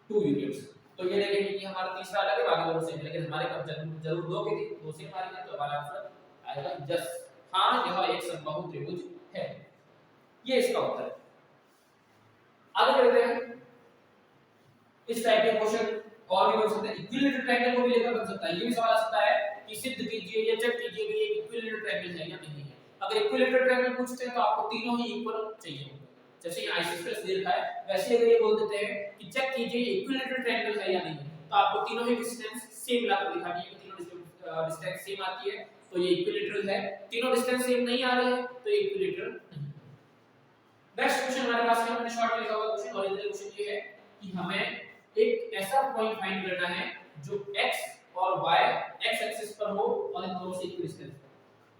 2 यूनिट्स। तो ये देखेंगे कि हमारा तीसरा अलग है, बाकी दोनों सेम है, लेकिन हमारे पास जरूर दो की थी, दो सेम आ रही है, तो हमारा आंसर आएगा जस्ट हां यह एक समबाहु त्रिभुज है। ये इसका उत्तर है। आगे बढ़ते हैं। इस टाइप के क्वेश्चन और भी बन सकते हैं, इक्विलेटरल ट्रायंगल को भी लेकर बन सकता है, ये भी सवाल आ सकता है कि सिद्ध कीजिए या चेक कीजिए कि ये इक्विलेटरल ट्रायंगल है या नहीं है। अगर इक्विलेटरल ट्रायंगल पूछते हैं तो आपको तीनों ही इक्वल चाहिए होंगे, जैसे ये आइसोसेलेस दे रखा है वैसे अगर ये बोल देते हैं कि चेक कीजिए इक्विलेटरल ट्रायंगल है या नहीं है, तो आपको तीनों ही डिस्टेंस सेम लाकर दिखानी है कि तीनों डिस्टेंस सेम आती है तो ये इक्विलेटरल है, तीनों डिस्टेंस सेम नहीं आ रही है तो ये इक्विलेटरल नहीं है। नेक्स्ट क्वेश्चन हमारे पास है, मैंने शॉर्ट में लिखा हुआ क्वेश्चन, ओरिजिनल क्वेश्चन ये है कि हमें एक ऐसा पॉइंट फाइंड करना है जो x और y x एक्सिस पर हो और इन दोनों से इक्विडिस्टेंस हो।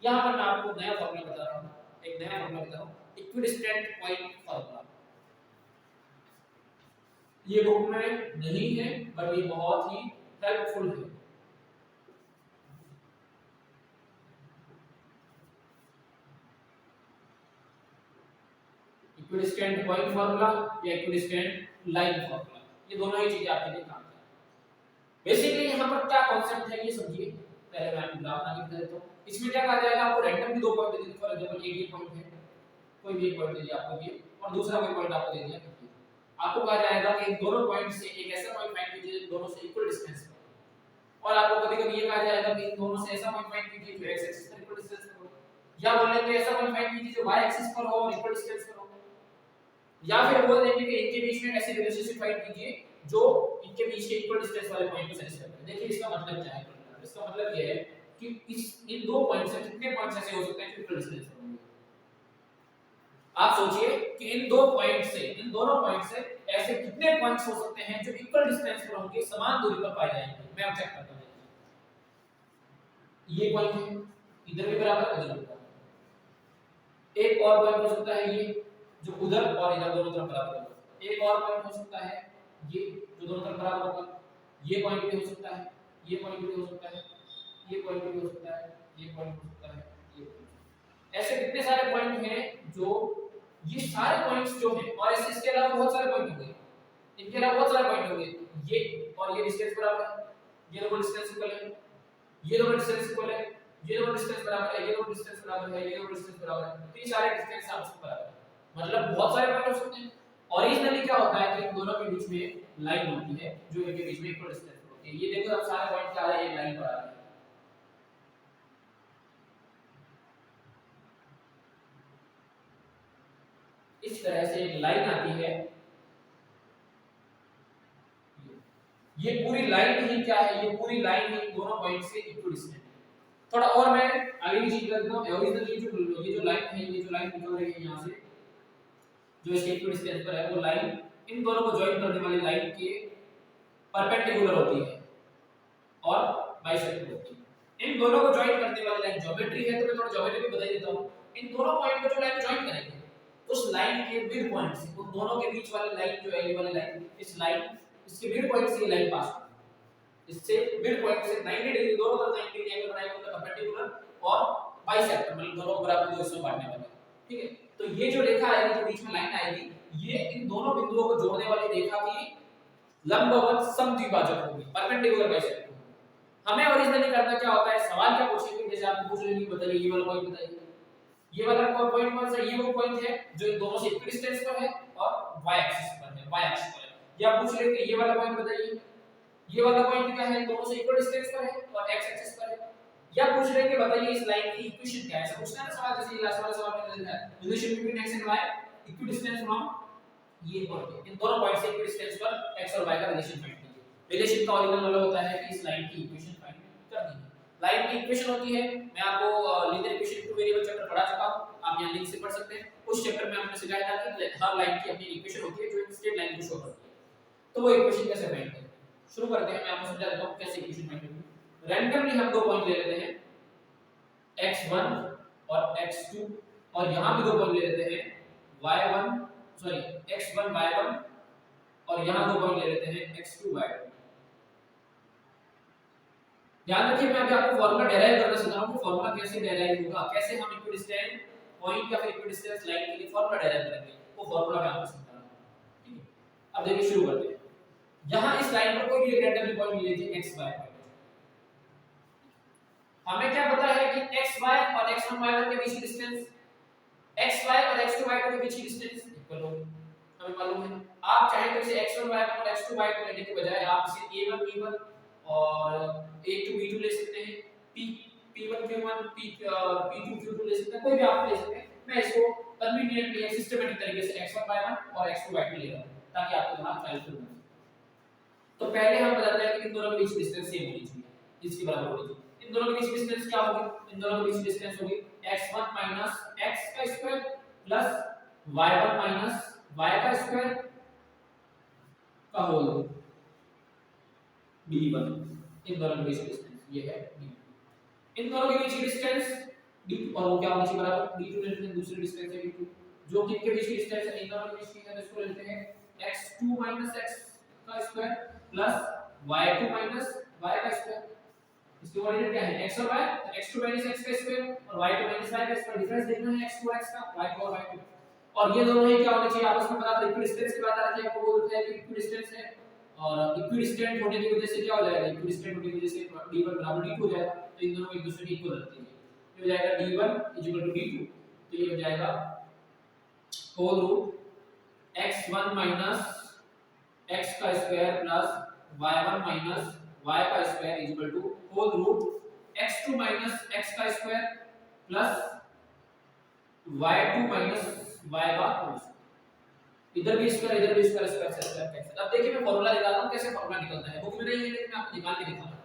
यहां पर मैं आपको नया फार्मूला बता रहा हूं, एक नया फार्मूला बता रहा हूं, इक्विडिस्टेंट पॉइंट फार्मूला। ये बुक में नहीं है बट ये बहुत ही हेल्पफुल है। इक्विडिस्टेंट पॉइंट फार्मूला या इक्विडिस्टेंट लाइन फार्मूला, ये दोनों ही चीजें आपके लिए काम आएंगी। बेसिकली यहां पर क्या कांसेप्ट है ये समझिए, पहले मैं आपको ग्राफ बना के देता हूं। इसमें क्या कहा जाएगा, आपको रैंडमली दो पॉइंट दे दिए, फॉर एग्जांपल ये पॉइंट है, कोई भी एक पॉइंट दे दिया आपको ये और दूसरा कोई पॉइंट आपको दे दिया, आपको कहा जाएगा कि इन दोनों पॉइंट से एक ऐसा पॉइंट फाइंड कीजिए जो दोनों से इक्वल डिस्टेंस है, और आपको कभी-कभी ये कहा जाएगा कि इन दोनों से ऐसा पॉइंट फाइंड कीजिए जो x एक्सिस पर इक्वल डिस्टेंस पर हो, या बोलेंगे ऐसा पॉइंट फाइंड कीजिए जो y एक्सिस पर हो और इक्वल डिस्टेंस पर हो, या फिर बोल देंगे कि इनके बीच में ऐसी रिलेशनशिप फाइंड कीजिए जो इनके बीच के इक्वल डिस्टेंस वाले पॉइंट को सेटिस्फाई करे। देखिए इसका मतलब क्या है, इसका मतलब ये है कि इन दो पॉइंट से कितने पॉइंट्स ऐसे हो सकते हैं जो इक्वल डिस्टेंस पर होंगे। आप सोचिए कि इन दो पॉइंट से, इन दोनों पॉइंट से ऐसे कितने पॉइंट्स हो सकते हैं जो इक्वल डिस्टेंस पर होंगे, समान दूरी पर पाए जाएंगे। मैं अब चेक करता हूं, ये पॉइंट है, इधर भी बराबर उधर भी बराबर। एक और पॉइंट हो सकता है ये जो उधर और इधर दोनों तरफ बराबर होगा। एक और पॉइंट हो सकता है ये जो दोनों तरफ बराबर होगा। ये पॉइंट भी हो सकता है, ये पॉइंट भी हो सकता है, ये पॉइंट भी हो सकता है, ये पॉइंट हो सकता है, ये पॉइंट। ऐसे कितने सारे पॉइंट हैं जो ये सारे पॉइंट्स जो हैं, और इसके अलावा बहुत सारे पॉइंट होंगे, इनके अलावा बहुत सारे पॉइंट होंगे, ये और ये डिस्टेंस बराबर है, ये दोनों डिस्टेंस इक्वल है, ये दोनों डिस्टेंस इक्वल है, ये दोनों डिस्टेंस बराबर है, ये दोनों डिस्टेंस बराबर है, ये दोनों डिस्टेंस बराबर है, तो ये सारे डिस्टेंस आपस में बराबर है। मतलब बहुत सारे पॉइंट हो सकते हैं। ओरिजिनली क्या होता है कि इन दोनों के बीच में लाइन होती है जो इनके बीच में इक्वल डिस्टेंस पर होती है। ये देखो अब सारे पॉइंट क्या आ रहे हैं, एक लाइन पर आ रहे हैं। इस तरह से एक लाइन आती है, ये पूरी लाइन ही क्या है, ये पूरी लाइन ही दोनों पॉइंट से इक्वल डिस्टेंस है। थोड़ा और मैं आगे की चीज करता हूं, ओरिजिनली ये जो लाइन है, ये जो लाइन निकल रही है यहां से जो इसके इक्वल डिस्टेंस पर है, वो लाइन इन दोनों को ज्वाइन करने वाली लाइन के परपेंडिकुलर होती है और बाइसेक्टर होती है। इन दोनों को ज्वाइन करने वाली लाइन ज्योमेट्री है, तो मैं थोड़ा ज्योमेट्री भी बता देता हूं। इन दोनों पॉइंट को जो लाइन ज्वाइन करेंगे उस लाइन के मिड पॉइंट से, उन दोनों के बीच वाली लाइन जो है ये वाली लाइन, इस लाइन इसके मिड पॉइंट से ये लाइन पास होगी, इससे मिड पॉइंट से 90 डिग्री, दोनों तरफ 90 डिग्री एंगल बनाएंगे, उनका परपेंडिकुलर और बाइसेक्टर, मतलब दोनों बराबर दो हिस्सों में बांटने वाले। ठीक है, तो ये जो रेखा आएगी, जो बीच में लाइन आएगी, ये इन दोनों बिंदुओं को जोड़ने वाली रेखा की लंबवत समद्विभाजक होगी, परपेंडिकुलर बाइसेक्टर। हमें ओरिजिनली करना क्या होता है, सवाल क्या पूछेंगे, जैसे आपको पूछ लेंगे बताइए ये वाला पॉइंट बताइए, ये वाला पॉइंट कौन सा, ये वो पॉइंट है जो इन दोनों से इक्वल डिस्टेंस पर है और y एक्सिस पर है, y एक्सिस पर है। या पूछ लेंगे ये वाला पॉइंट बताइए, ये वाला पॉइंट क्या है, दोनों से इक्वल डिस्टेंस पर है और x एक्सिस पर है। या पूछ लेंगे बताइए इस लाइन की इक्वेशन क्या है, ऐसा पूछना है ना सवाल, जैसे ये लास्ट वाला सवाल मैंने लिखा है, relation between x and y equal distance from ये और ये, इन दोनों पॉइंट से इक्वल डिस्टेंस पर x और y का रिलेशन फाइंड कीजिए। रिलेशन का ओरिजिनल वाला होता है कि इस लाइन की इक्वेशन फाइंड करनी है। लाइन की इक्वेशन होती है, मैं आपको linear equation two variable chapter पढ़ा चुका हूं, आप यहां लिंक से पढ़ सकते हैं। उस चैप्टर में हमने सिखाया था कि हर लाइन की अपनी इक्वेशन होती है जो एक स्ट्रेट लाइन को शो करती है। तो वो इक्वेशन कैसे फाइंड करें, शुरू करते हैं। मैं आपको समझा देता हूं कैसे इक्वेशन फाइंड करनी है। रैंडमली हम दो पॉइंट ले लेते हैं, x1 और x2, और यहां भी दो पॉइंट ले लेते हैं y1 सॉरी x1 y1, और यहां दो पॉइंट ले लेते हैं x2 y2। ध्यान रखिए, मैं अभी आपको फार्मूला डेराइव करना सिखा रहा हूं कि फार्मूला कैसे डेराइव होगा, कैसे हम इक्विडिस्टेंट पॉइंट या फिर इक्विडिस्टेंस लाइन के लिए फार्मूला डेराइव करेंगे, वो फार्मूला मैं आपको समझा रहा हूं। ठीक है, अब देखिए शुरू करते हैं। यहां इस लाइन पर कोई भी एक रैंडमली पॉइंट ले लीजिए x y पॉइंट। हमें क्या पता है कि x y और x1 y1 के बीच की डिस्टेंस, x y और x2 y2 के बीच की डिस्टेंस इक्वल होगी, हमें मालूम है। आप चाहे तो इसे x1 y1 और x2 y2 लेने के बजाय आप इसे a1 b1 और a2 b2 ले सकते हैं। p p1 q1 p2 q2 ले सकते हैं, कोई भी आप ले सकते हैं। मैं इसको कन्वीनियंटली एक सिस्टमैटिक तरीके से x1 y1 और x2 y2 ले रहा हूं ताकि आपको दिमाग कैलकुलेट हो। तो पहले हम बताते हैं कि इन दोनों के बीच डिस्टेंस सेम होनी चाहिए, इसके बराबर होनी चाहिए। इन दोनों के बीच डिस्टेंस क्या होगी? इन दोनों के बीच डिस्टेंस होगी x1 - x का स्क्वायर प्लस y1 - y का स्क्वायर का होल d1। इन दोनों के बीच डिस्टेंस ये है d1। इन दोनों के बीच की डिस्टेंस d2 और वो क्या होनी चाहिए? बराबर d2 लेते हैं, दूसरी डिस्टेंस है d2 जो कि इनके बीच की डिस्टेंस है, इन दोनों के बीच की है, तो इसको लेते हैं x2 - x का स्क्वायर प्लस y2 - y का स्क्वायर। इसके कोऑर्डिनेट क्या है? x और y, तो x2 - x का स्क्वायर और y2 - y का स्क्वायर। डिफरेंस देखना है x2 और x का, y2 और y2। और ये दोनों ही क्या होने चाहिए? आपस में बराबर इक्विडिस्टेंस की बात आ रही है, आपको बोलते हैं कि इक्विडिस्टेंस है और इक्विडिस्टेंट होने की वजह से क्या हो जाएगा? इक्विडिस्टेंट होने की वजह से d1 बराबर d2 हो जाएगा। तो इन दोनों में एक दूसरे के इक्वल रखते हैं, ये हो जाएगा d1 d2। तो ये हो जाएगा होल रूट x1 - x का स्क्वायर प्लस y1 - y का square equal to whole root x2 - x का स्क्वायर प्लस y2 - y का होल स्क्वायर। इधर भी स्क्वायर, इधर भी स्क्वायर, स्क्वायर से स्क्वायर कैंसिल। अब देखिए मैं फार्मूला निकाल रहा हूं, कैसे फार्मूला निकलता है, बुक में नहीं है लेकिन मैं आपको निकाल के दिखा रहा हूं।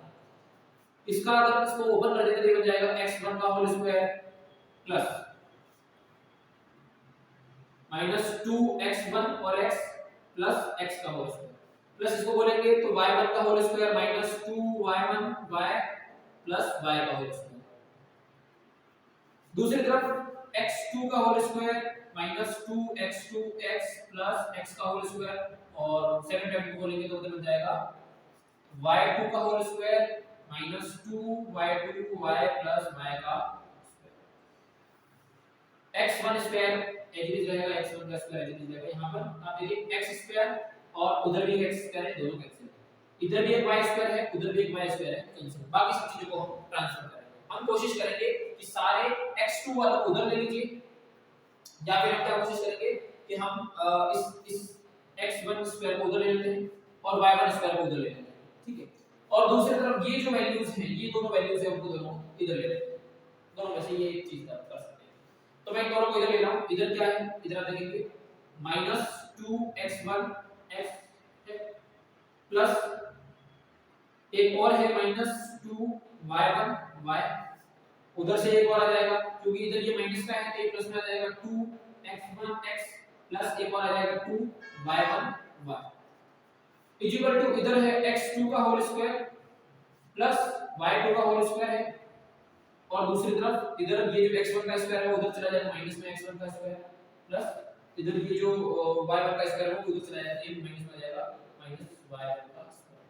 इसका अगर इसको ओपन कर देते तो बन जाएगा x1 का होल स्क्वायर प्लस -2x1 और x प्लस x का होल स्क्वायर प्लस इसको बोलेंगे तो y1 का whole square -2y1 y plus y का होल स्क्वायर। दूसरी तरफ x2 का whole square -2x2 x plus x का होल स्क्वायर और सेकंड टर्म को बोलेंगे तो उधर बन जाएगा y2 का whole square -2y2 y plus y का x1 स्क्वायर एज रहेगा, x1 का स्क्वायर एज रहेगा। यहां पर आप देखिए x स्क्वायर और उधर भी x स्क्वायर है, दोनों कैंसिल। इधर भी एक y स्क्वायर है, उधर भी एक y स्क्वायर है, कैंसिल। बाकी सब चीजों को हम ट्रांसफर करेंगे। हम कोशिश करेंगे कि सारे x2 वाला उधर ले लीजिए या फिर हम क्या कोशिश करेंगे कि हम इस x1 स्क्वायर को उधर ले लेते हैं और y1 स्क्वायर को उधर ले लेते हैं, ठीक है। और दूसरी तरफ ये जो वैल्यूज हैं, ये दोनों वैल्यूज हैं, उनको दोनों इधर ले लेते हैं। दोनों में से ये एक चीज कर सकते हैं। तो मैं दोनों को इधर ले रहा हूं। इधर क्या है? इधर आप देखेंगे -2x1 x प्लस एक और है -2y1 y। उधर से एक और आ जाएगा क्योंकि इधर ये माइनस का है तो ये प्लस में आ जाएगा 2x1 x प्लस एक और आ जाएगा 2y1 y इक्वल टू इधर है x2 का होल स्क्वायर प्लस y2 का होल स्क्वायर है और दूसरी तरफ इधर ये जो x1 का स्क्वायर है वो उधर चला जाएगा माइनस में x1 का स्क्वायर प्लस इधर ये जो y1 का स्क्वायर है वो उधर चला जाएगा, ये माइनस में आ जाएगा माइनस y1 का स्क्वायर।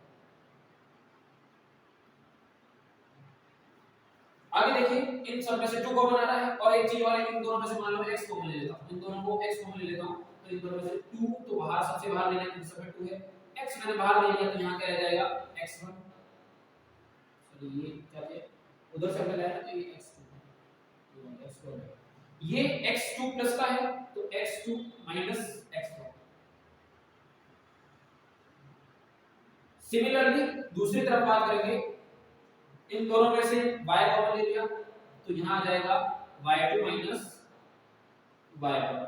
आगे देखिए इन सब में से 2 कॉमन आ रहा है और एक चीज और है, इन दोनों में से मान लो मैं x कॉमन ले लेता हूं, इन दोनों को x कॉमन ले लेता हूं तो इन दोनों में से 2 तो बाहर सबसे बाहर लेना है, तो सब में 2 है। x मैंने बाहर ले लिया तो यहां क्या रह जाएगा x1, सॉरी ये क्या है उधर से हमने लाया तो ये x2 ये x2 प्लस का है तो x2 माइनस x1। सिमिलरली दूसरी तरफ बात करेंगे, इन दोनों में से y कॉमन ले लिया तो यहां आ जाएगा y2 माइनस y1।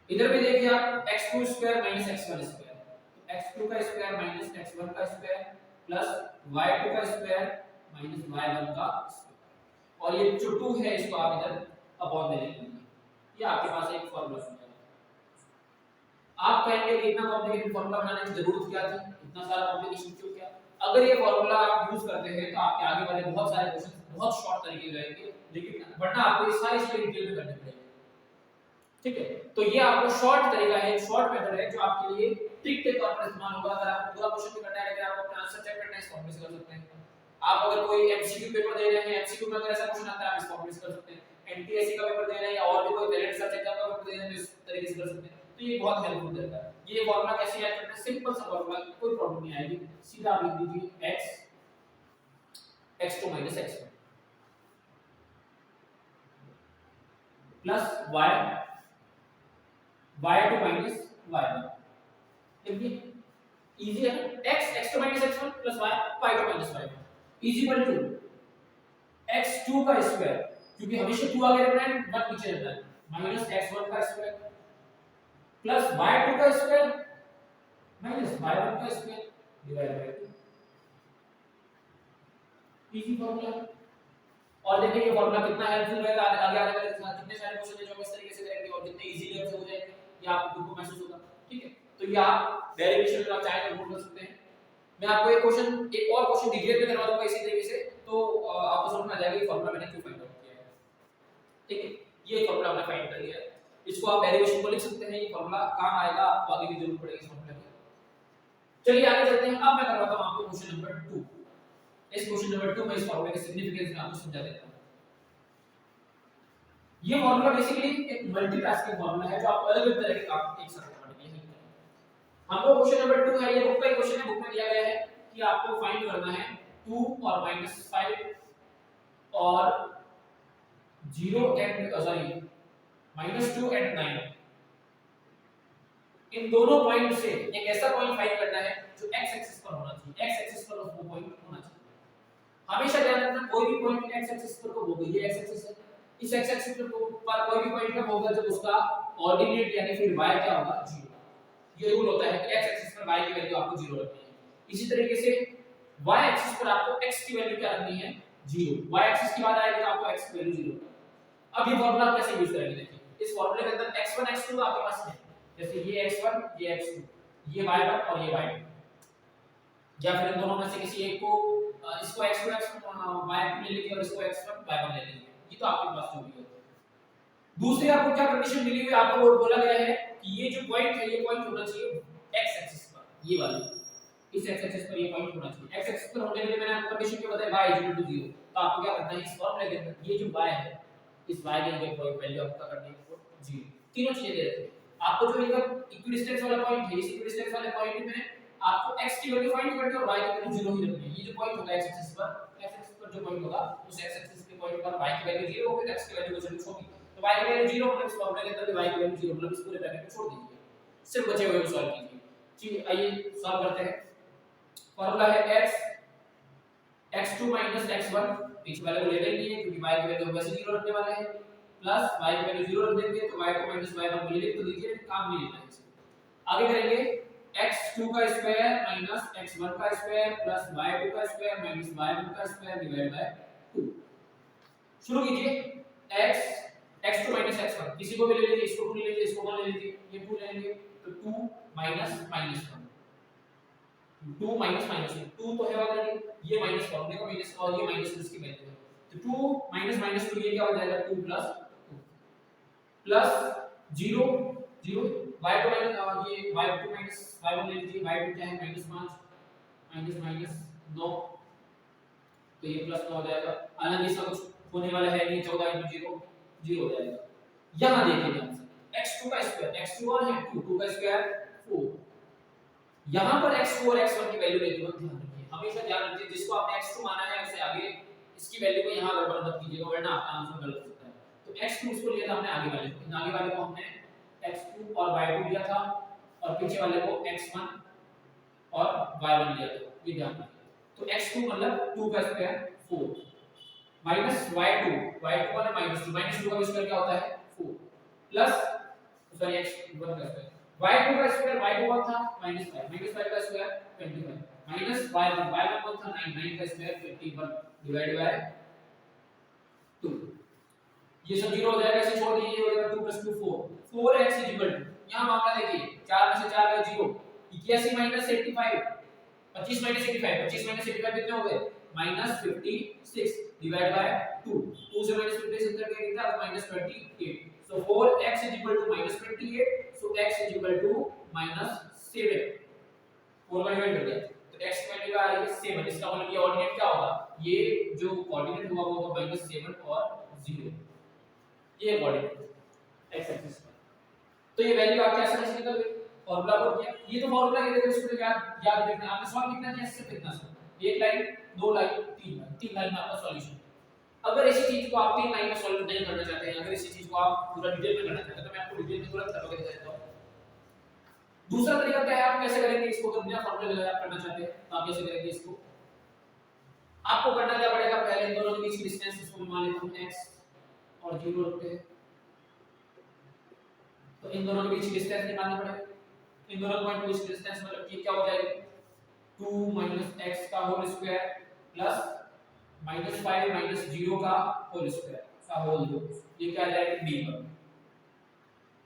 इधर भी देखिए आप x2 square minus x1 square, तो x2 का स्क्वायर माइनस x1 का स्क्वायर प्लस y2 का स्क्वायर माइनस y1 का स्क्वायर और ये जो 2 है इसको आप इधर अपॉन ले लेंगे। ये आपके पास एक फार्मूला हो जाएगा। आप कहेंगे कि इतना कॉम्प्लिकेटेड फार्मूला बनाने की जरूरत क्या थी, इतना सारा कॉम्प्लिकेशन क्यों किया? अगर ये फार्मूला आप यूज करते हैं तो आपके आगे वाले बहुत सारे क्वेश्चन बहुत शॉर्ट तरीके से जाएंगे, लेकिन वरना आपको ये सारी चीजें डिटेल में करनी पड़ेगी, ठीक है। तो ये आपको शॉर्ट तरीका है, शॉर्ट मेथड है जो आपके लिए ट्रिक के तौर पर इस्तेमाल होगा। अगर आपको पूरा क्वेश्चन भी करना है, अगर आपको अपना आंसर चेक करना है, इस फॉर्मूले से कर सकते हैं। आप अगर कोई एमसीक्यू पेपर दे रहे हैं, एमसीक्यू में अगर ऐसा क्वेश्चन आता है आप इस फॉर्मूले से कर सकते हैं। एनटीएससी का पेपर दे रहे हैं या और भी कोई टैलेंट सर्च एग्जाम का पेपर दे रहे हैं तो इस तरीके से कर सकते हैं। तो ये बहुत हेल्पफुल रहता है। ये फार्मूला कैसे याद करना है? सिंपल सा फार्मूला, कोई प्रॉब्लम नहीं आएगी। सीधा आप लिख दीजिए x2 माइनस x1 प्लस y y2 माइनस y1। देखिए इजी है, x x2 माइनस x1 प्लस y y2 minus y1। Is equal to x2 का स्क्वायर, क्योंकि हमेशा 2 आगे रहना है 1 पीछे रहना है, माइनस x1 का स्क्वायर प्लस y2 का स्क्वायर माइनस y1 का square divide by 2। Easy formula. और देखिए ये फॉर्मूला कितना हेल्पफुल रहेगा आगे आने वाले कितने सारे क्वेश्चन है जो हम इस तरीके से करेंगे और कितने इजीली हो जाएंगे, ये आपको खुद को महसूस होगा। ठीक है, तो ये आप डेरिवेशन में आप चाहे तो नोट कर सकते हैं। मैं आपको एक और क्वेश्चन डिटेल में करवा दूंगा इसी तरीके से, तो आपको समझ में आ जाएगा ये फॉर्मूला मैंने क्यों फाइंड आउट किया है। ठीक है, ये फॉर्मूला हमने फाइंड कर लिया है, इसको आप डेरिवेशन को लिख सकते हैं, ये फॉर्मूला काम आएगा, आपको आगे भी जरूरत पड़ेगी इस फॉर्मूला की। चलिए आगे चलते हैं। अब मैं करवाता हूं आपको क्वेश्चन नंबर 2। इस क्वेश्चन नंबर 2 में इस फॉर्मूले के सिग्निफिकेंस में आपको समझा देता हूं। ये फॉर्मूला बेसिकली एक मल्टीटास्किंग फॉर्मूला है जो आप अलग-अलग तरह के काम एक साथ करने के लिए है। हमको क्वेश्चन नंबर 2 है, ये बुक का क्वेश्चन है, बुक में दिया गया है कि आपको फाइंड करना है 2 और -5 और 0 एंड -2 एंड 9, इन दोनों पॉइंट से एक ऐसा पॉइंट फाइंड करना है जो x एक्सिस पर होना चाहिए, x एक्सिस पर वो पॉइंट होना चाहिए। हमेशा ध्यान रखना कोई भी पॉइंट x एक्सिस पर को होगा, ये x एक्सिस है, इस x एक्सिस पर कोई भी पॉइंट कब होगा जब उसका ऑर्डिनेट यानी फिर y क्या होगा 0। ये रूल होता है कि x एक्सिस पर y की वैल्यू आपको 0 रखनी है। इसी तरीके से y एक्सिस पर आपको x की वैल्यू क्या रखनी है 0, y एक्सिस की बात आएगी तो आपको x की वैल्यू 0। अब ये फार्मूला आप कैसे यूज करेंगे, देखिए इस फार्मूले के अंदर x1 x2 आपके पास है, जैसे ये x1 ये x2 ये y1 और ये y2, या फिर इन दोनों में से किसी एक को इसको x2 y2 ले लीजिए और इसको x1 y1 ले लीजिए, ये तो आपके पास जो भी है। दूसरी आपको क्या कंडीशन मिली हुई है, आपको बोला गया है कि ये जो पॉइंट है ये पॉइंट होना चाहिए x एक्सिस पर, ये वाली इस x एक्सिस पर ये पॉइंट होना चाहिए। x एक्सिस पर होने के लिए मैंने आपको कंडीशन क्या बताया y 0, तो आपको क्या करना है इस फॉर्मूले के अंदर ये जो y है इस y के लिए कोई वैल्यू आपको करनी है 0, तीनों चीजें दे रखी है आपको। जो इनका इक्विडिस्टेंस वाला पॉइंट है, इस इक्विडिस्टेंस वाले पॉइंट में आपको x की वैल्यू फाइंड करनी है और y की वैल्यू 0 ही रखनी है। ये जो पॉइंट होगा x एक्सिस पर जो पॉइंट होगा उस x एक्सिस के पॉइंट पर y की वैल्यू 0 होगी, x की वैल्यू 0 होगी, तो y की वैल्यू 0 मतलब इस फॉर्मूले के अंदर y की वैल्यू 0 मतलब इस पूरे ब्रैकेट को छोड़ दीजिए, सिर्फ बचे हुए को सॉल्व कीजिए। जी आइए सॉल्व करते हैं। फॉर्मूला है x2 x1, पीछे वाले को ले लेंगे क्योंकि y की वैल्यू वैसे 0 रखने वाले हैं, प्लस y की वैल्यू 0 रख देंगे तो y2 y1 को लिख तो दीजिए, काम नहीं लेना है इसे। आगे करेंगे x2 का स्क्वायर माइनस x1 का स्क्वायर प्लस y2 का स्क्वायर माइनस y1 का स्क्वायर डिवाइड बाय 2। शुरू कीजिए x2 x1, किसी को भी ले लीजिए, इसको 2 ले लीजिए, इसको 1 ले लीजिए, ये 2 ले लेंगे तो 2 माइनस 2 माइनस 2 तो है ऑलरेडी, ये माइनस फॉर्मूले का माइनस और ये माइनस इसकी वैल्यू है, तो 2 माइनस 2 ये क्या हो जाएगा 2 प्लस 0 0 y2 माइनस ये y2 माइनस y1 ले लीजिए, y2 क्या है -5 माइनस 9, तो ये प्लस 9 हो जाएगा। हालांकि इसका कुछ होने वाला है नहीं, 14 × 0 0 हो जाएगा। यहां देखिए ध्यान से x2 का स्क्वायर, x2 1 है 2 का स्क्वायर 4, यहां पर x2 और x1 की वैल्यू लेते वक्त ध्यान रखिए, हमेशा ध्यान रखिए जिसको आपने x2 माना है उससे आगे इसकी वैल्यू को यहां गड़बड़ मत कीजिएगा वरना आपका आंसर गलत हो सकता है। तो x2 उसको लिया था हमने आगे वाले को, आगे वाले को हमने x2 और y2 लिया था और पीछे वाले को x1 और y1 लिया था, ये ध्यान रखिए। तो x2 मतलब 2 का स्क्वायर 4 माइनस y2 वाला -2 का स्क्वायर क्या होता है 4 प्लस सॉरी x1 का स्क्वायर y2 का स्क्वायर y2 था -5 का स्क्वायर 25 माइनस y1 था 9 का स्क्वायर 51 डिवाइड बाय 2, ये सब 0 हो जाएगा, इसे छोड़ दीजिए, हो जाएगा 2 + 2 4 4x यहां मामला देखिए 4 में से 4 गए 0 81 - 85 25 - 85 कितने हो गए -56 डिवाइड बाय 2 2 से -56 अंदर क्या कितना -28, so 4x -28, so x -7 4 का डिवाइड कर दिया तो x की वैल्यू आ रही है 7, इसका मतलब ये ऑर्डिनेट क्या होगा, ये जो कोऑर्डिनेट हुआ वो होगा -7 और 0, ये कोऑर्डिनेट x एक्सिस पर। तो ये वैल्यू आपके आसानी से निकल गई, फार्मूला को किया, ये तो फार्मूला के देखो इसको याद रखना, आपने सॉल्व कितना किया इससे कितना सॉल्व, एक लाइन दो लाइन तीन लाइन में आपका सॉल्यूशन। अगर इसी चीज को आप 3 लाइन में सॉल्व नहीं करना चाहते हैं, अगर इसी चीज को आप पूरा डिटेल में करना चाहते हैं तो मैं आपको डिटेल में तुरंत करके दिखा देता हूं। दूसरा तरीका क्या है, आप कैसे करेंगे इसको, अगर बिना फार्मूले लगाए आप करना चाहते हैं तो आप कैसे करेंगे इसको, आपको करना क्या पड़ेगा, पहले इन दोनों के बीच की डिस्टेंस इसको मान लेते हैं x और 0 रखते हैं। तो इन दोनों के बीच की डिस्टेंस निकालनी पड़ेगी। इन दोनों पॉइंट के बीच की डिस्टेंस मतलब कि क्या हो जाएगी 2 - x का होल स्क्वायर प्लस -5 - 0 का होल स्क्वायर का होल क्यूब, ये क्या आ जाएगा d पर।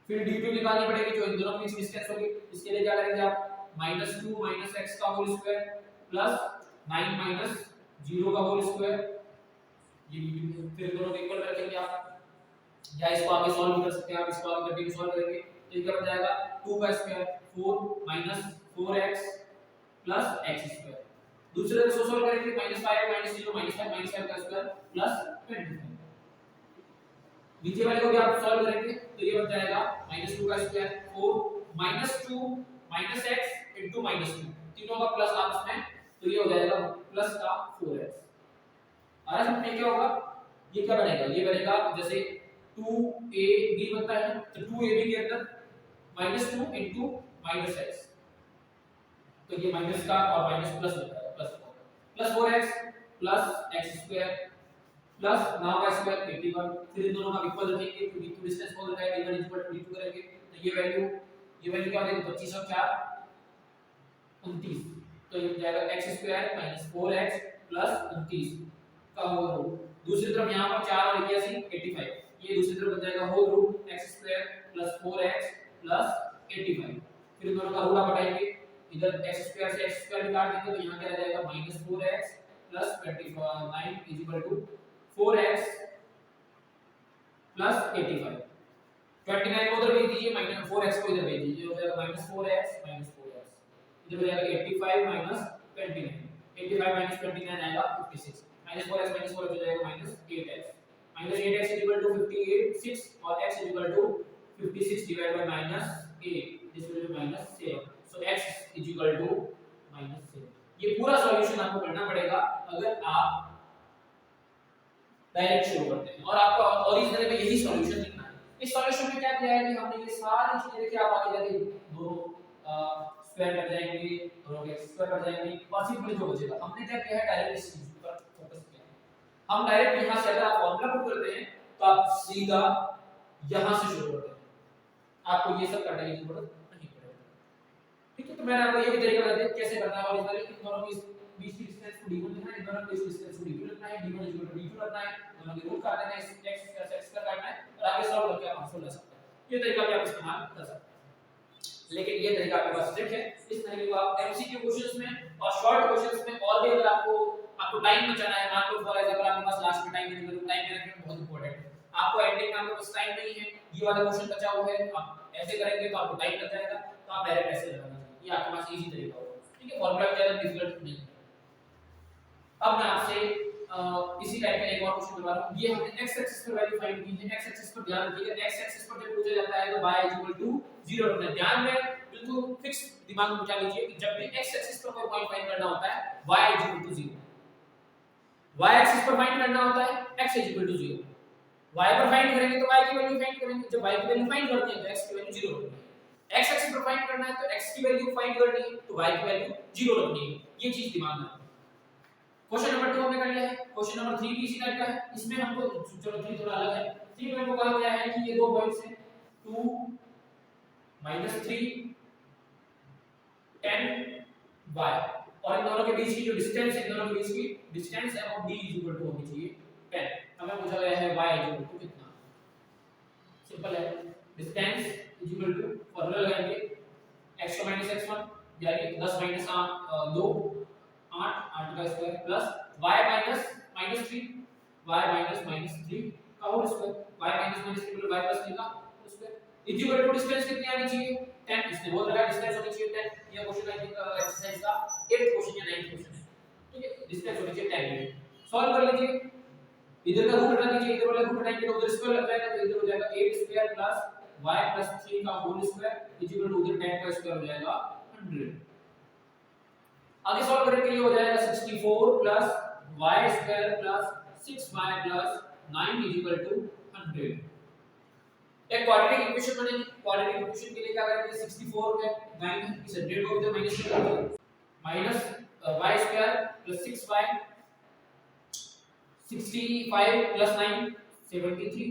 फिर d2 निकालनी पड़ेगी जो इन दोनों के बीच डिस्टेंस होगी। इसके लिए क्या करेंगे आप -2 - x का होल स्क्वायर प्लस 9 - 0 का होल स्क्वायर, ये d2 है। फिर दोनों को इक्वल रखेंगे आप, या इसको आगे सॉल्व भी कर सकते हैं आप, इसको आगे करके सॉल्व करेंगे तो ये क्या बन जाएगा 2 का square 4 - 4x plus x square. दूसरे को सॉल्व करेंगे -5 - 0 -5 - 5 का स्क्वायर प्लस 25। नीचे वाले को भी आप सॉल्व करेंगे तो ये बन जाएगा -2 का स्क्वायर 4 - 2 - x * -2, तीनों का प्लस आपस में, तो ये हो जाएगा प्लस का 4x। और इसमें क्या होगा, ये क्या बनेगा, ये बनेगा जैसे 2ab बनता है तो 2ab के अंदर -2 * -x, तो ये माइनस का और माइनस प्लस होता है plus 4x plus x square plus 9 का स्क्वायर 81। फिर इन दोनों का इक्वल रखेंगे क्योंकि टू डिस्टेंस बोल रहा है d1 = d2 करेंगे तो ये वैल्यू क्या हो जाएगी 25 और 4 29, तो ये हो जाएगा x स्क्वायर - 4x प्लस 29 का होल रूट। दूसरी तरफ यहां पर 4 और 81 85, ये दूसरी तरफ बन जाएगा whole root x square plus 4x plus 85। फिर दोनों का रूट आप हटाएंगे, इधर x स्क्वायर से x स्क्वायर निकाल देंगे तो यहां क्या रह जाएगा -4x प्लस 29 = 4x प्लस 85। 29 को उधर भेज दीजिए, -4x को इधर भेज दीजिए, हो जाएगा -4x - 4x, इधर हो जाएगा 85 - 29, 85 - 29 आएगा 56, -4x - 4x हो जाएगा -8x, -8x = 56 और x = 56 divided by -8, this will be -7, so x = -7। ये पूरा सॉल्यूशन आपको करना पड़ेगा अगर आप डायरेक्ट शुरू करते हैं, और आपको ओरिजिनल में यही सॉल्यूशन लिखना है। इस सॉल्यूशन में क्या किया है कि हमने ये सारी चीजें देखी, आप आगे जाके दोनों स्क्वायर कर जाएंगे, दोनों के स्क्वायर कर जाएंगे और सिंपली जो बचेगा, हमने क्या किया है डायरेक्ट इस चीज पर फोकस किया है। हम डायरेक्ट यहां से अगर आप फार्मूला पुट करते हैं तो आप सीधा यहां से शुरू करते हैं, आपको ये सब करने की जरूरत नहीं पड़ेगी। ठीक है, तो मैंने आपको ये भी तरीका बता दिया कैसे करना है। और इस इन दोनों की बीच की डिस्टेंस को d1 लिखना है, इन दोनों के बीच की डिस्टेंस को d2 लिखना है, d1 = d2 रखना है, दोनों के रूट काट देना है, इस x प्लस x का काटना है और आगे सॉल्व करके आप आंसर ला सकते हैं। ये तरीका भी आप इस्तेमाल कर सकते हैं, लेकिन ये तरीका आपके पास ट्रिक है। इस तरीके को आप एमसीक्यू क्वेश्चंस में और शॉर्ट क्वेश्चंस में, और भी अगर आपको टाइम बचाना है, मान लो फॉर एग्जांपल आपके पास लास्ट में टाइम नहीं है, तो टाइम मैनेजमेंट बहुत इंपॉर्टेंट है। आपको एंडिंग में आपके पास टाइम नहीं है, ये वाला क्वेश्चन बचा हुआ है, आप ऐसे करेंगे तो आपको टाइम लग जाएगा, तो आप डायरेक्ट ऐसे लगाना चाहिए, ये आपके पास इजी तरीका होगा। ठीक है, फार्मूला ज्यादा डिफिकल्ट नहीं है। अब मैं आपसे इसी टाइप का एक और क्वेश्चन करवा रहा हूं। ये हमने x एक्सिस पर वैल्यू फाइंड की है। x एक्सिस पर ध्यान रखिएगा, x एक्सिस पर जब पूछा जाता है तो y = 0 रखना है। ध्यान में बिल्कुल फिक्स दिमाग में बिठा लीजिए कि जब भी x एक्सिस पर कोई पॉइंट फाइंड करना होता है y = 0, y एक्सिस पर फाइंड करना होता है x = 0, y पर फाइंड करेंगे तो y की वैल्यू फाइंड करेंगे, जब y की वैल्यू फाइंड करते हैं तो x की वैल्यू 0 रखनी है। x एक्सिस पर फाइंड करना है तो x की वैल्यू फाइंड करनी है तो y की वैल्यू 0 रखनी है, ये चीज दिमाग में। क्वेश्चन नंबर 2 हमने कर लिया है। क्वेश्चन नंबर 3 भी इसी टाइप का है, इसमें हमको चलो 3 थोड़ा अलग है। 3 में हमको कहा गया है कि ये दो पॉइंट्स हैं 2 - 3 10 y, और इन दोनों के बीच की जो डिस्टेंस है, इन दोनों के बीच की डिस्टेंस है वो d = होनी चाहिए 10। हमें पूछा गया है y = कितना। सिंपल है, डिस्टेंस = फॉर्मूला लगाएंगे x - x1 यानी 10 - 2 8 8 का स्क्वायर प्लस y - -3 y - -3 का होल स्क्वायर, y - -3 मतलब y + 3 का स्क्वायर इक्वल टू डिस्टेंस कितनी आनी चाहिए 10। इसने बोल रखा है डिस्टेंस होनी चाहिए 10। ये क्वेश्चन आई थिंक एक्सरसाइज का 8th क्वेश्चन या 9th क्वेश्चन है। ठीक है, डिस्टेंस होनी चाहिए 10 यूनिट। सॉल्व कर लीजिए, इधर का रूट हटा दीजिए, इधर वाला रूट हटाएंगे तो उधर स्क्वायर लग जाएगा, तो इधर हो जाएगा 8 स्क्वायर प्लस y + 3 का होल स्क्वायर इक्वल टू उधर 10 का स्क्वायर हो जाएगा 100। आगे सॉल्व करने के लिए हो जाएगा 64 plus y square plus 6y plus 9 equal to 100। एक क्वाड्रेटिक इक्वेशन बनेगी। क्वाड्रेटिक इक्वेशन के लिए क्या करेंगे 64 है 9 है, इस 100 को इधर माइनस कर दीजिए, minus y square plus 6y 65 plus 9 73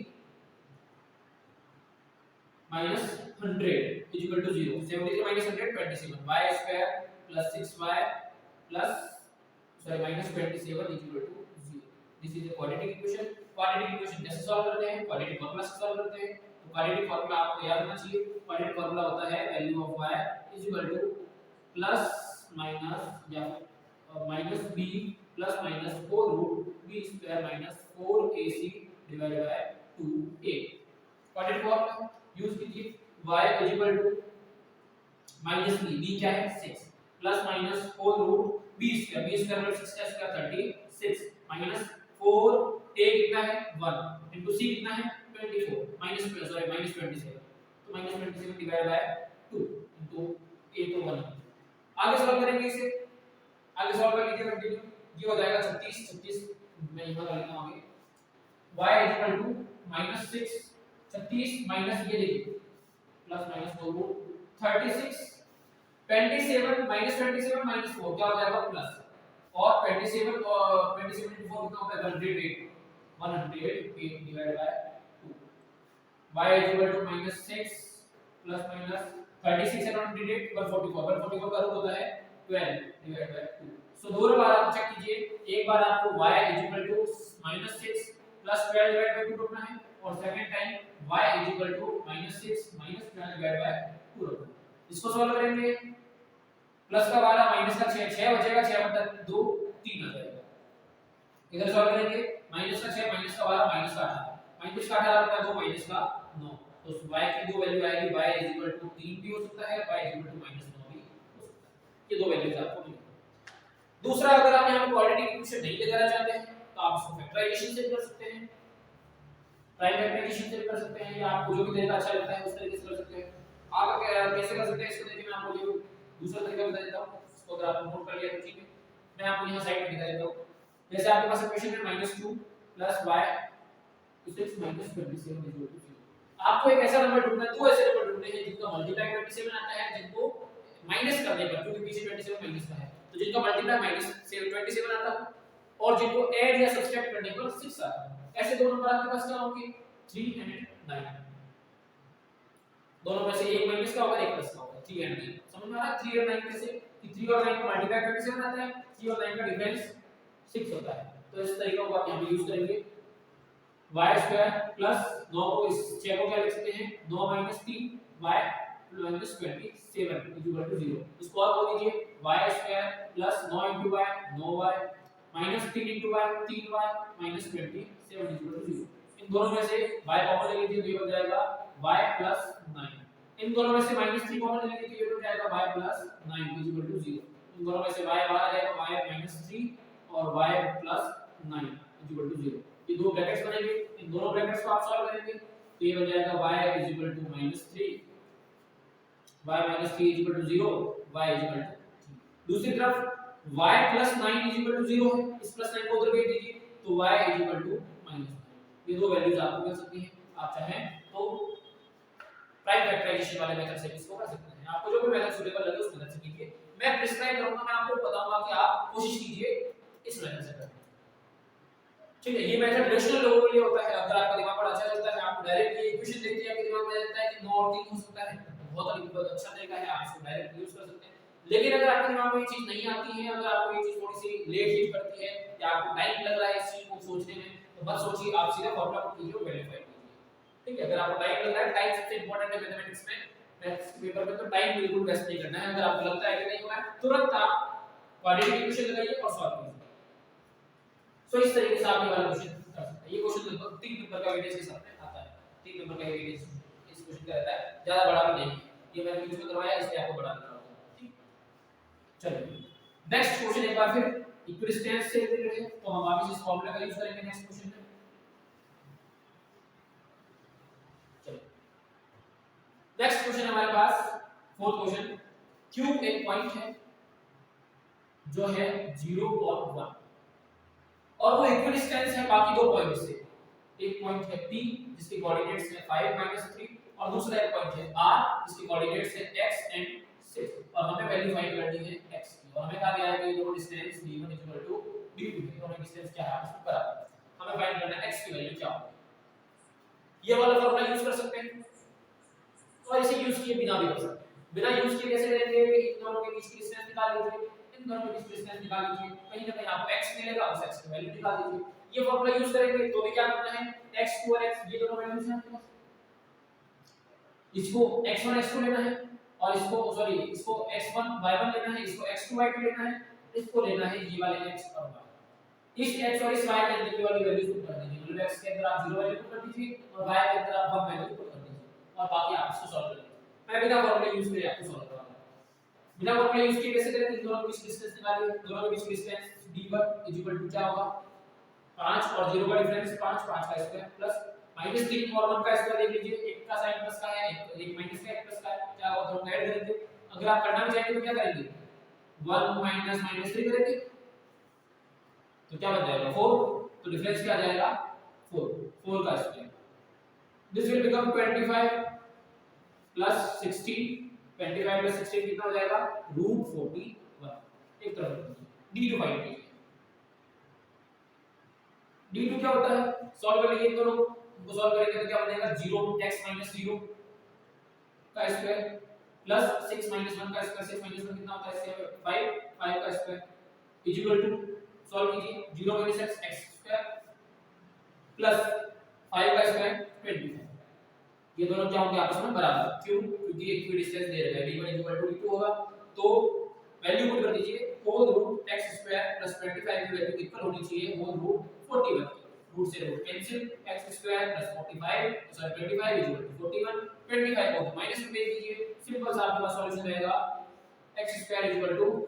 minus 100 is equal to 0 73 minus 100 27 y square plus 6y plus sorry minus 27 is equal to 0 this is a quadratic equation कैसे सॉल्व करते हैं क्वाड्रेटिक फार्मूला से सॉल्व करते हैं तो quadratic formula आपको याद होना चाहिए क्वाड्रेटिक फार्मूला होता है value of y is equal to plus minus या minus b plus minus 4 root b square minus 4ac divided by 2a quadratic formula use कीजिए y is equal to minus b क्या है 6 plus minus 4 root b square मतलब 6 का square 36 minus 4 a कितना है 1 into c कितना है 24 minus sorry minus 27 तो minus 27 divide by 2 into a तो 1 आगे सॉल्व करेंगे इसे आगे सॉल्व कर लीजिए कंटिन्यू ये हो जाएगा 36 मैं यहां कर लेता हूं आगे y is equal to -6 36 minus ये देखिए प्लस माइनस 4 रूट 36 27 माइनस 4 क्या हो जाएगा प्लस और 27 और 27 into 4 कितना होता है 108 divided by 2 y is equal to -6 plus minus 36 and 108 144 का रूट होता है 12 डिवाइडेड बाय 2 सो दो बार आप चेक कीजिए एक बार आपको y is equal to -6 plus 12 divided by 2 रखना है और second time y is equal to -6 12 divided by 2 रखना है इसको सॉल्व करेंगे प्लस का 12 माइनस का 6 बचेगा 6 बटा 2 3 आ जाएगा इधर सॉल्व करेंगे माइनस का 6 माइनस का 12 माइनस का 18 माइनस का 18 बटा 2 माइनस का 9 तो y की दो वैल्यू आएगी y इज इक्वल टू 3 भी हो सकता है y इज इक्वल टू -9 भी हो सकता है ये दो वैल्यूज आपको मिलेंगी दूसरा अगर आप यहां पे क्वाड्रेटिक इक्वेशन नहीं लगाना चाहते हैं तो आप इसको फैक्टराइजेशन से कर सकते हैं प्राइम फैक्टराइजेशन से कर सकते हैं या आपको जो भी तरीका अच्छा लगता है उस तरीके से कर सकते हैं आप कैसे कर सकते हैं इसको देखिए मैं आपको ये दूसरा तरीका बता देता हूं इसको अगर आपने नोट कर लिया तो ठीक है मैं आपको यहां साइड में दिखा देता हूं जैसे आपके पास इक्वेशन है -2 + y 6 - 27 0 आपको एक ऐसा नंबर ढूंढना है दो ऐसे नंबर ढूंढने हैं जिनका मल्टीप्लाई 27 आता है जिनको माइनस करने पर क्योंकि पीछे 27 माइनस का है तो जिनका मल्टीप्लाई -27 आता है और जिनको ऐड या सब्ट्रैक्ट करने पर 6 आता है ऐसे दो नंबर आपके पास क्या होंगे 3 and 9 दोनों में से एक माइनस का होगा एक प्लस का होगा 3 and 9 समझ में आ रहा है 3 और 9 कैसे कि 3 और 9 को मल्टीप्लाई करने से आता है 3 और 9 का डिफरेंस 6 होता है तो इस तरीके को आप यहां पे यूज करेंगे y स्क्वायर प्लस 9 को इस 6 को क्या लिख सकते हैं 9 - 3 y -27 0 इसको और बोल दीजिए y square plus 9 * y 9y -3 * y 3y -27 0 इन दोनों में से y कॉमन ले लीजिए तो ये बन जाएगा y + 9 इन दोनों में से -3 कॉमन ले लीजिए तो ये बन जाएगा y + 9 0 इन दोनों में से y बाहर आ जाएगा y -3 और y + 9 0 ये दो ब्रैकेट्स बनेंगे इन दोनों ब्रैकेट्स को आप सॉल्व करेंगे तो ये बन जाएगा y -3 y -3 0 y 3 दूसरी तरफ y + 9 0 है इस +9 को उधर भेज दीजिए तो y -9 ये दो वैल्यूज आपको मिल सकती हैं आप चाहें तो प्राइम फैक्टराइजेशन वाले मेथड से इसको कर सकते हैं आपको जो भी मेथड सूटेबल लगे उस मेथड से कीजिए मैं प्रिस्क्राइब करूंगा मैं आपको बताऊंगा कि आप कोशिश कीजिए इस मेथड से करने ठीक है ये मेथड रेशनल लोगों के लिए होता है अगर आपका दिमाग बड़ा अच्छा चलता है आप डायरेक्ट ये इक्वेशन देखते हैं आपके दिमाग में आ जाता है कि 9 और 3 हो सकता है बहुत अच्छा तरीका है आप इसको डायरेक्ट यूज कर सकते हैं लेकिन अगर आपके दिमाग में ये चीज नहीं आती है अगर आपको ये चीज थोड़ी सी लेट हिट करती है या आपको टाइम लग रहा है इस चीज को सोचने में तो मत सोचिए आप सीधा फार्मूला पुट कीजिए और वेरीफाई कीजिए ठीक है अगर आपको टाइम लग रहा है टाइम सबसे इंपॉर्टेंट है मैथमेटिक्स में मैथ्स पेपर में तो टाइम बिल्कुल वेस्ट नहीं करना है अगर आपको लगता है कि नहीं हो रहा है तुरंत आप क्वाड्रेटिक इक्वेशन लगाइए और सॉल्व कीजिए सो इस तरीके से आप ये वाला क्वेश्चन कर सकते हैं ये क्वेश्चन लगभग 3 नंबर का वेटेज के साथ में आता है 3 नंबर का वेटेज इस क्वेश्चन का रहता है ज्यादा बड़ा भी नहीं है ये मैंने यूज में करवाया इसलिए आपको बड़ा करना होगा ठीक चलिए नेक्स्ट क्वेश्चन एक बार फिर इक्विडिस्टेंस से रिलेटेड है तो हम वापस इस फार्मूला का यूज करेंगे नेक्स्ट क्वेश्चन में चलिए नेक्स्ट क्वेश्चन हमारे पास फोर्थ क्वेश्चन क्यू एक पॉइंट है जो है 0 और 1 और वो इक्विडिस्टेंस है बाकी दो पॉइंट से एक पॉइंट है P जिसके कोऑर्डिनेट्स है 5 - 3 और दूसरा एक पॉइंट है R जिसके कोऑर्डिनेट्स है x and 6 और हमें वैल्यू फाइंड करनी है x की और हमें कहा गया है कि ये दोनों डिस्टेंस d1 = d2 है दोनों डिस्टेंस क्या है इसको बराबर हमें फाइंड करना है x की वैल्यू क्या होगी। ये वाला फॉर्मूला यूज कर सकते हैं और इसे यूज किए बिना भी कर सकते हैं। बिना यूज किए कैसे करेंगे, इन दोनों के बीच की डिस्टेंस निकाल लीजिए, इन दोनों के बीच की डिस्टेंस निकाल लीजिए, कहीं ना कहीं आपको x मिलेगा, उस x की वैल्यू निकाल दीजिए। ये फॉर्मूला यूज करेंगे तो भी क्या करना है, x2 और x ये दोनों वैल्यूज हैं आपके पास, इसको x1 x2 लेना है और इसको सॉरी इसको x1 y1 लेना है, इसको x2 y2 लेना है, इसको लेना है ये वाले x और y। इस x और इस y के अंदर की वाली वैल्यूज पुट कर दीजिए, मतलब x के अंदर आप 0 वैल्यू पुट कर दीजिए और y के अंदर आप 1 वैल्यू पुट कर दीजिए और बाकी आप इसको सॉल्व कर लीजिए। मैं बिना फॉर्मूला यूज किए आपको सॉल्व करवाऊंगा। बिना फॉर्मूला यूज किए कैसे करें, इन दोनों के बीच डिस्टेंस निकालिए, दोनों के बीच डिस्टेंस d1 क्या होगा 5 और 0 का डिफरेंस 5 5 का स्क्वायर प्लस -3 और 1 का स्क्वायर देख लीजिए, एक का साइन प्लस का है, एक माइनस का, एक प्लस का है, क्या होगा दोनों ऐड करेंगे। अगर आप करना भी चाहेंगे तो क्या करेंगे 1 माइनस -3 करेंगे तो क्या बन जाएगा 4, तो डिफरेंस क्या आ जाएगा 4 का square. This will become 25 plus 16, 25 plus 16 कितना हो जाएगा √41। एक तरफ d2 फाइंड कीजिए, d2 क्या होता है, सॉल्व कर लीजिए इन दोनों को, सॉल्व करेंगे तो क्या बनेगा 0x - 0 का स्क्वायर प्लस 6 - 1 का स्क्वायर, 6 - 1 कितना होता है 5 का स्क्वायर इक्वल टू, सॉल्व कीजिए 0 - x स्क्वायर प्लस 5 का स्क्वायर 25। ये दोनों क्या होंगे आपस में बराबर, क्यों, क्योंकि एक की डिस्टेंस दे रखा है d1 = d2 होगा, तो वैल्यू पुट कर दीजिए (x² + 25 की वैल्यू इक्वल होनी चाहिए (√41) रूट से रूट कैंसिल, x² + 45 सॉरी 25 = 41, 25 को माइनस में भेज दीजिए, सिंपल सा आपके पास सॉल्यूशन रहेगा x² =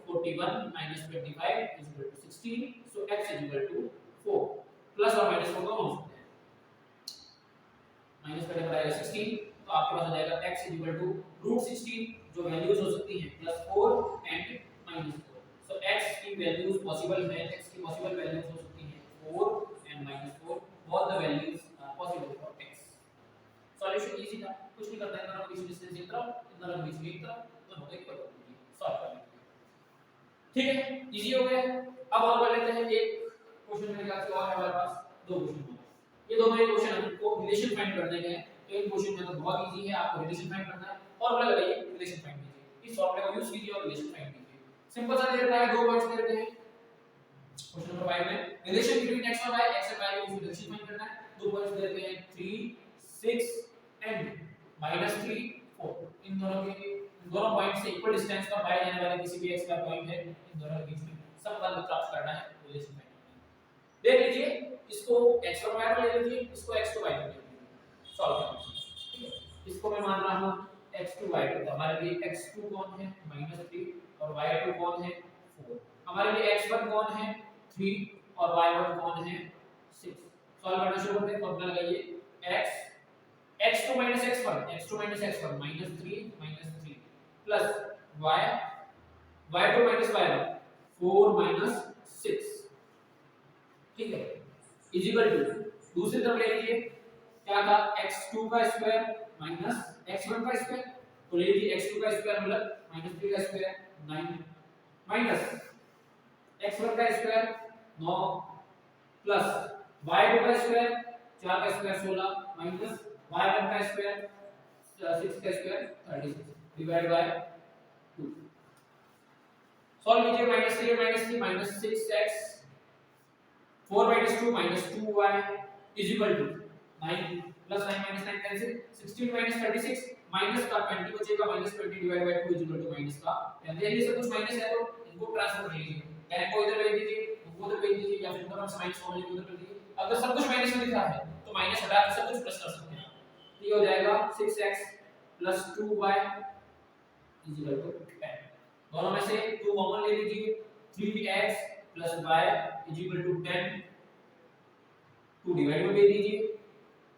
41 - 25 = 16, सो x = 4, प्लस और माइनस को दोनों हो सकते हैं, माइनस करने पर आएगा 16, तो आपके पास आ जाएगा x = √16, जो वैल्यूज हो सकती हैं +4 एंड -4। सो x की वैल्यूज पॉसिबल है, x की पॉसिबल वैल्यूज हो सकती हैं 4 and -4, both the values are possible for x। Solution easy था, कुछ नहीं करना है, दोनों के बीच डिस्टेंस एक तरफ, इन दोनों के बीच एक तरफ, दोनों को इक्वल कर दीजिए, सॉल्व कर लीजिए। ठीक है, इजी हो गया। अब और कर लेते हैं एक क्वेश्चन, मेरे ख्याल से और है हमारे पास दो क्वेश्चन, ये दोनों ही क्वेश्चन हमको रिलेशन फाइंड करने के हैं। एक क्वेश्चन में तो बहुत इजी है, आपको रिलेशन फाइंड करना है, फॉर्मूला लगाइए रिलेशन फाइंड कीजिए, इस फॉर्मूले को यूज कीजिए और रिलेशन फाइंड कीजिए। सिंपल सा दे रखा है, दो पॉइंट्स दे रखे हैं क्वेश्चन नंबर 5 में, रिलेशन बिटवीन x और y, x और y को यूज रिलेशन फाइंड करना है। दो पॉइंट्स दे रखे हैं 3 6 एंड -3 4, इन दोनों पॉइंट से इक्वल डिस्टेंस पर पाए जाने वाले किसी भी x का पॉइंट है, इन दोनों के बीच में संबंध प्राप्त करना है, रिलेशन फाइंड करना है। देख लीजिए, इसको x और y पर ले लीजिए, इसको x to y पर ले लीजिए, सॉल्व कर लीजिए। ठीक है, इसको मैं मान रहा हूं x to y, तो हमारे लिए x2 कौन है -3 और y2 कौन है 4, हमारे लिए x1 कौन है 3 और y1 कौन है 6। सॉल्व करना शुरू करते हैं, फॉर्मूला लगाइए x2 - x1 -3 plus y2 - y1 4 - 6, ठीक है, इक्वल टू दूसरी तरफ ले लीजिए, क्या था x2 का स्क्वायर माइनस x1 का स्क्वायर, तो ले लीजिए x2 का स्क्वायर मतलब -3 का स्क्वायर 9 माइनस x1 का स्क्वायर 9 प्लस y2 का स्क्वायर 4 का स्क्वायर 16 माइनस y1 का स्क्वायर 6 का स्क्वायर 36 डिवाइड बाय 2। सॉल्व कीजिए, -3 -6x 4 - 2 -2y is equal to 9 plus 9 minus 9 cancel, 16 minus 36 minus का 20 बचेगा, -20 divide by 2 is equal to minus का 10। ये सब कुछ माइनस है तो इनको ट्रांसफर कर लीजिए, 10 को इधर भेज दीजिए, 2 को उधर भेज दीजिए, या फिर दोनों से माइनस कॉमन लेके उधर कर दीजिए। अगर सब कुछ माइनस में दिख रहा है तो माइनस हटा के सब कुछ प्लस कर सकते हैं, तो ये हो जाएगा 6x plus 2y is equal to 10। दोनों में से 2 कॉमन ले लीजिए, 3x plus y is equal to 10, 2 divide में भेज दीजिए,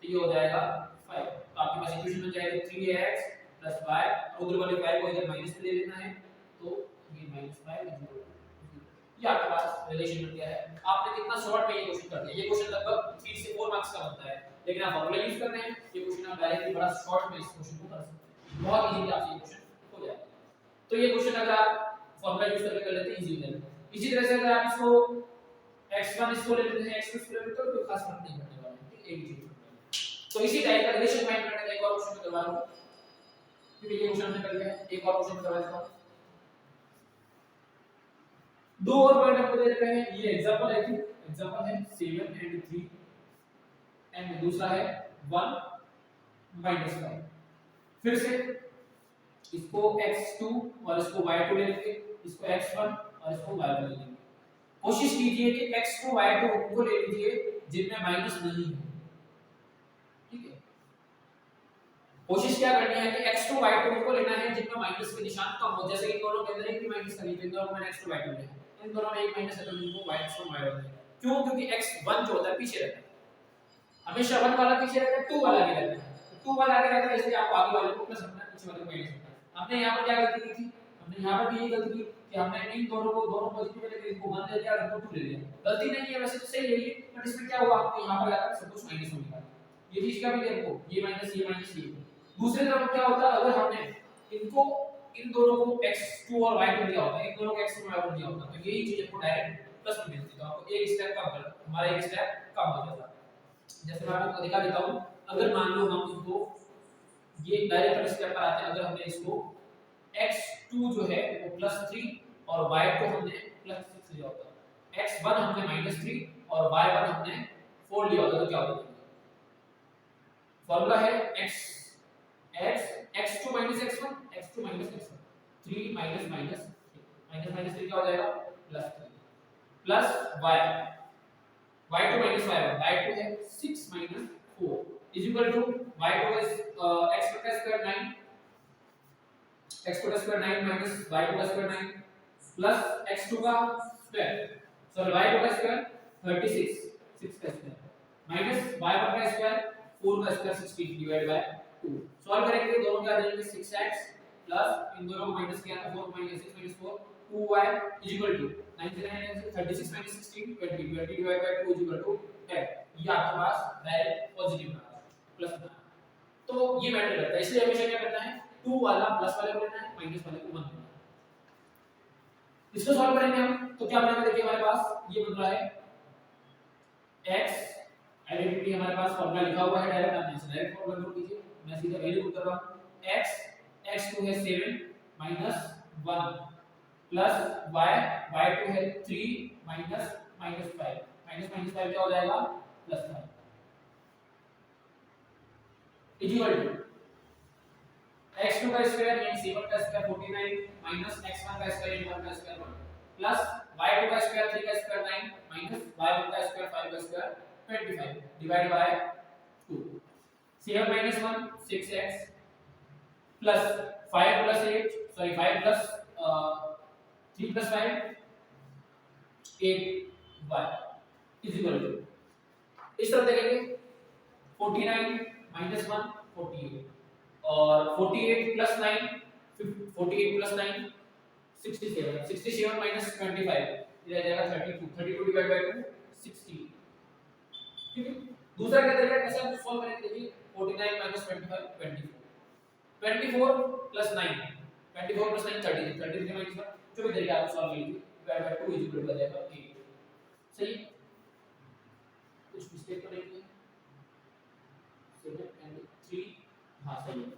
तो ये हो जाएगा 5। तो आपके पास इक्वेशन बन जाएगा 3x plus y, उधर वाले 5 को इधर माइनस में ले लेना है, तो ये -5 ये आपके पास रिलेशन बन गया है। आपने कितना शॉर्ट में ये क्वेश्चन कर दिया, ये क्वेश्चन लगभग 3 से 4 मार्क्स का बनता है, लेकिन आप फॉर्मूला यूज कर रहे हैं, ये क्वेश्चन आप डायरेक्टली बड़ा शॉर्ट में इस क्वेश्चन को कर सकते हैं, बहुत इजीली आपसे ये क्वेश्चन हो जाएगा। तो ये क्वेश्चन अगर आप फॉर्मूला यूज करके कर लेते हैं इजी हो जाएगा। इसी तरह से अगर आप इसको x x1 इसको ले लेते हैं, x2 इसको ले लेते हैं, कोई खास फर्क नहीं पड़ने वाला है, ठीक है, एक ही चीज होने वाली है। तो इसी टाइप का रिलेशन फाइंड करने का एक और क्वेश्चन करवा रहा हूं, ठीक है, ये क्वेश्चन हमने कर लिया है, एक और क्वेश्चन करवा देता हूं। दो और पॉइंट आपको दे रखे हैं, ये एग्जांपल है, एग्जांपल है 7 and 3 एंड दूसरा है 1 -5। फिर से इसको x2 और इसको y2 ले लेंगे, इसको x1 और इसको y1 ले लेंगे। कोशिश कीजिए कि x2 y2 उनको ले लीजिए जिनमें माइनस नहीं है, ठीक है। कोशिश क्या करनी है कि x2 y2 उनको लेना है जिनमें माइनस के निशान कम हो, जैसे कि दोनों के अंदर एक भी माइनस का नहीं, इन दोनों में x2 y2 है, इन दोनों में एक माइनस है तो इनको y1 y1 है। क्यों? क्योंकि x1 जो होता है पीछे रहता है, हमेशा 1 वाला पीछे रहता है, 2 वाला आगे रहता है, 2 वाला आगे रहता है, इसलिए आपको आगे वाले को प्लस रखना है, पीछे वाले को माइनस रखना है। हमने यहां पर क्या गलती की थी? हमने यहां पर भी यही गलती की कि हमने इन दोनों को दोनों पॉजिटिव में लेके इनको 1 ले लिया और इनको 2 ले लिया। गलती नहीं है वैसे तो, सही है ये, बट इसमें क्या हुआ, आपको यहां पर आकर सब कुछ माइनस हो गया। ये चीज क्या भी देखो, ये माइनस ये। दूसरी तरफ क्या होता है, अगर हमने इनको इन दोनों को x2 और y2 दिया होता है, इन दोनों को x2 और y2 दिया होता, तो यही चीज आपको डायरेक्ट प्लस में मिलती, तो आपको एक स्टेप कम कर, हमारा एक स्टेप कम हो जाता। जैसे मैं आपको दिखा देता हूं, अगर मान लो हम इसको ये डायरेक्ट स्टेप पर आते हैं, अगर हमने इसको x2 जो है वो +3 और y2 हमने +6 लिया होता, x1 हमने -3 और y1 हमने 4 लिया होता, तो क्या होता? फॉर्मूला है x2 - x1 x2 - x1 3 minus minus 3 क्या हो जाएगा, +3 plus y y2 - y1 y2 है 6 - 4 is equal to y2 is x का स्क्वायर 9 x का स्क्वायर 9 माइनस y2 का स्क्वायर 9 प्लस x2 का स्क्वायर, सॉरी y2 का स्क्वायर 36 6 का स्क्वायर माइनस y1 का स्क्वायर 4 का स्क्वायर 16 डिवाइड बाय 2। सॉल्व करेंगे, दोनों क्या आ जाएंगे 6x प्लस इन दोनों को माइनस किया तो 4 - 6 - 4 2y इज इक्वल टू 9 से 9 36 - 16 20 20 divide by 2 is equal to 10। ये आपके पास डायरेक्ट पॉजिटिव आ प्लस बना, तो ये मैटर करता है, इसलिए हमेशा क्या करना है, 2 वाला प्लस वाले को लेना है, माइनस वाले को 1 लेना है। इसको सॉल्व करेंगे हम, तो क्या बनेगा, देखिए हमारे पास ये बन रहा है x आइडेंटिटी, हमारे पास फॉर्मूला लिखा हुआ है, डायरेक्ट आप इसे डायरेक्ट फॉर्मूला नोट कीजिए, मैं सीधा वैल्यू पुट कर रहा हूं, x x2 है 7 - 1 प्लस y y2 है 3 माइनस -5 -5 क्या हो जाएगा, +5 इक्वल टू x2 का स्क्वायर यानी 7 का स्क्वायर 49 माइनस x1 का स्क्वायर यानी 1 का स्क्वायर 1 प्लस y2 का स्क्वायर 3 का स्क्वायर 9 माइनस y1 का स्क्वायर 5 का square 25 divide by 2 7 - 1 6x plus 5 + 8 sorry 5 plus 3 + 5 8y is equal to, इस तरफ देखेंगे 49 - 1 48 और 48 + 9 48 + 9 67 67 - 25 ये आ जाएगा 32 32 डिवाइड बाय 2 60, ठीक है। दूसरा क्या तरीका कैसे हम सॉल्व करेंगे, देखिए 49 - 25 24 24 + 9 24 + 9 33 33 - 1 जो भी तरीका आप सॉल्व कीजिए divide by 2 is equal to आ जाएगा 8। सही, कुछ मिस्टेक तो नहीं है, 7 and 3 हां सही है।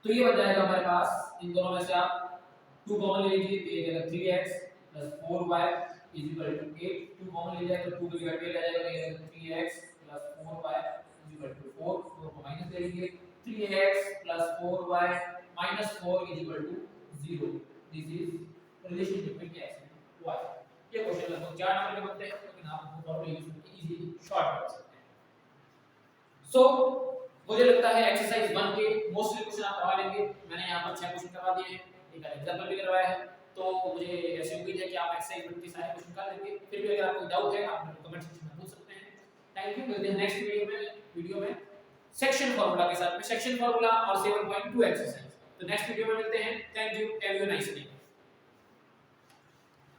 तो ये बन जाएगा हमारे पास, इन दोनों में से आप 2 कॉमन ले लीजिए तो ये जाएगा 3x + 4y is equal to 8 2 common ले जाए तो 2 डिवाइड बाय आ जाएगा, तो ये जाएगा 3x + 4y is equal to 4 4 को माइनस ले लीजिए 3x + 4y - 4 is equal to 0। This is relationship between x and y। ये क्वेश्चन लगभग 4 नंबर के बनते हैं, लेकिन आप इनको फॉर्मूला यूज करके इजीली शॉर्ट कर सकते हैं। सो मुझे लगता है एक्सरसाइज 1 के मोस्टली क्वेश्चन आप करवा लेंगे। मैंने यहां पर 6 क्वेश्चन करवा दिए हैं, एक एग्जांपल भी करवाया है, तो मुझे ऐसी उम्मीद है कि आप एक्सरसाइज 1 के सारे क्वेश्चन कर लेंगे। फिर भी अगर आपको डाउट है आप मुझे कमेंट सेक्शन में पूछ सकते हैं। थैंक यू, मिलते हैं नेक्स्ट वीडियो में सेक्शन फार्मूला के साथ में, सेक्शन फार्मूला और 7.2 एक्सरसाइज। तो नेक्स्ट वीडियो में मिलते हैं। Thank you, have a nice day.